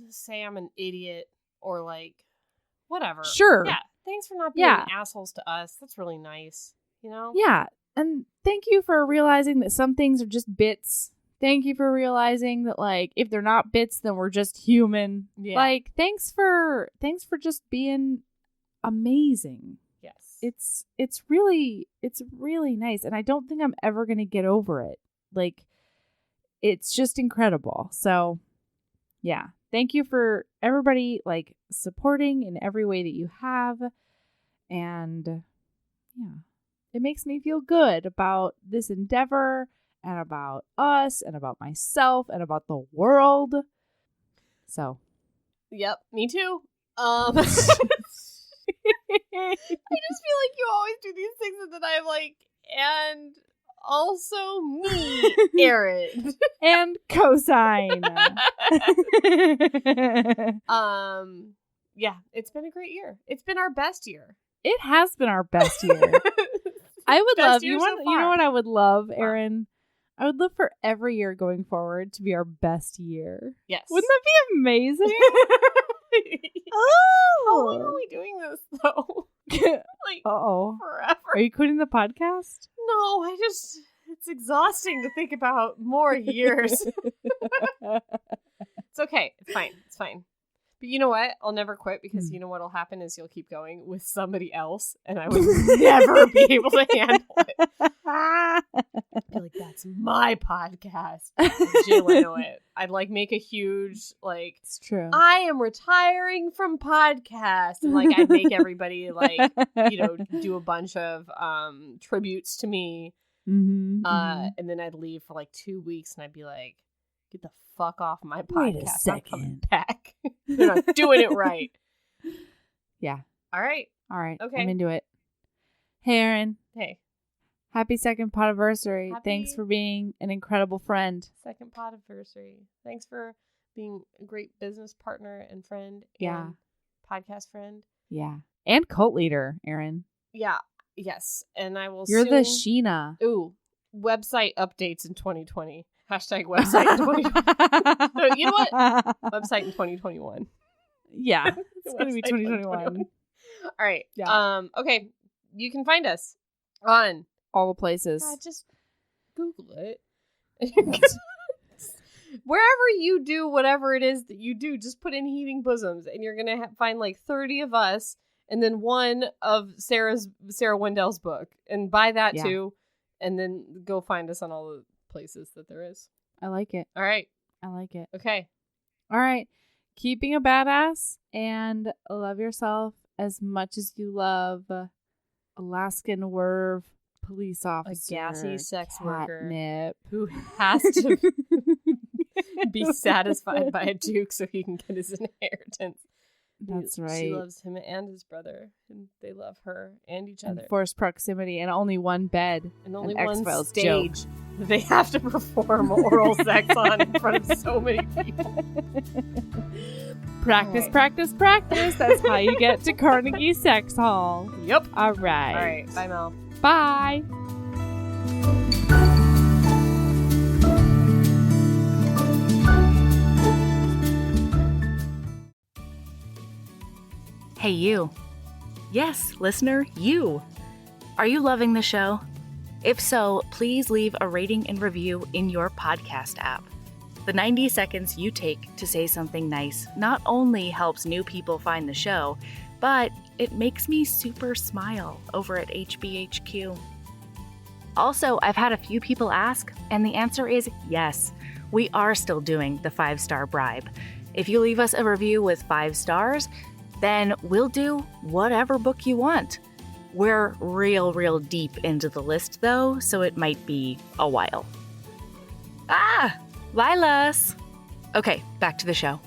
say I'm an idiot or like whatever. Sure. Yeah. Thanks for not being assholes to us. That's really nice. Yeah. And thank you for realizing that some things are just bits Thank you for realizing that, like, if they're not bits, then we're just human. Yeah. Like, thanks for just being amazing. Yes. It's really nice. And I don't think I'm ever going to get over it. Like, it's just incredible. So, yeah. Thank you for everybody, like, supporting in every way that you have. And, yeah, it makes me feel good about this endeavor and about us and about myself and about the world. So. Yep, me too. I just feel like you always do these things and then I'm like, and also me, Erin. And cosine. Yeah, it's been a great year. It's been our best year. It has been our best year. I would love, you know what I would love, Erin? I would love for every year going forward to be our best year. Yes. Wouldn't that be amazing? How long are we doing this, though? Like, forever. Are you quitting the podcast? No, it's exhausting to think about more years. It's okay. It's fine. But you know what? I'll never quit because you know what'll happen is you'll keep going with somebody else and I would never be able to handle it. I feel like that's my podcast. Jill, I know it. I'd like make a huge, like, it's true. I am retiring from podcast. And like I'd make everybody like, you know, do a bunch of tributes to me. And then I'd leave for like 2 weeks and I'd be like, get the fuck off my podcast. Wait a second. I'm coming back. They're not doing it right. Yeah. All right. Okay. I'm into it. Hey, Erin. Hey. Happy second Podiversary. Thanks for being an incredible friend. Second Podiversary. Thanks for being a great business partner and friend. Yeah. And podcast friend. Yeah. And cult leader, Erin. Yeah. Yes. And I will You're the Sheena. Ooh. Website updates in 2020. Hashtag website in 2020. So, you know what? Website in 2021. Yeah. It's going to be 2021. All right. Yeah. Okay. You can find us on all the places. Just Google it. Wherever you do whatever it is that you do, just put in Heaving Bosoms and you're going to find like 30 of us and then one of Sarah Wendell's book. And buy that too. And then go find us on all the places that there is. I like it. All right. I like it. Okay. All right. Keep being a badass and love yourself as much as you love Alaskan Werve police officer. A gassy sex worker who has to be satisfied by a duke so he can get his inheritance. That's right. She loves him and his brother, and they love her and each other. Forced proximity and only one bed. And only one stage that they have to perform oral sex on in front of so many people. Practice. That's how you get to Carnegie Sex Hall. Yep. All right. All right. Bye, Mel. Bye. Hey, you. Yes, listener, you. Are you loving the show? If so, please leave a rating and review in your podcast app. The 90 seconds you take to say something nice not only helps new people find the show, but it makes me super smile over at HBHQ. Also, I've had a few people ask, and the answer is yes. We are still doing the 5-star bribe. If you leave us a review with 5 stars, then we'll do whatever book you want. We're real deep into the list, though, so it might be a while. Lilas! Okay, back to the show.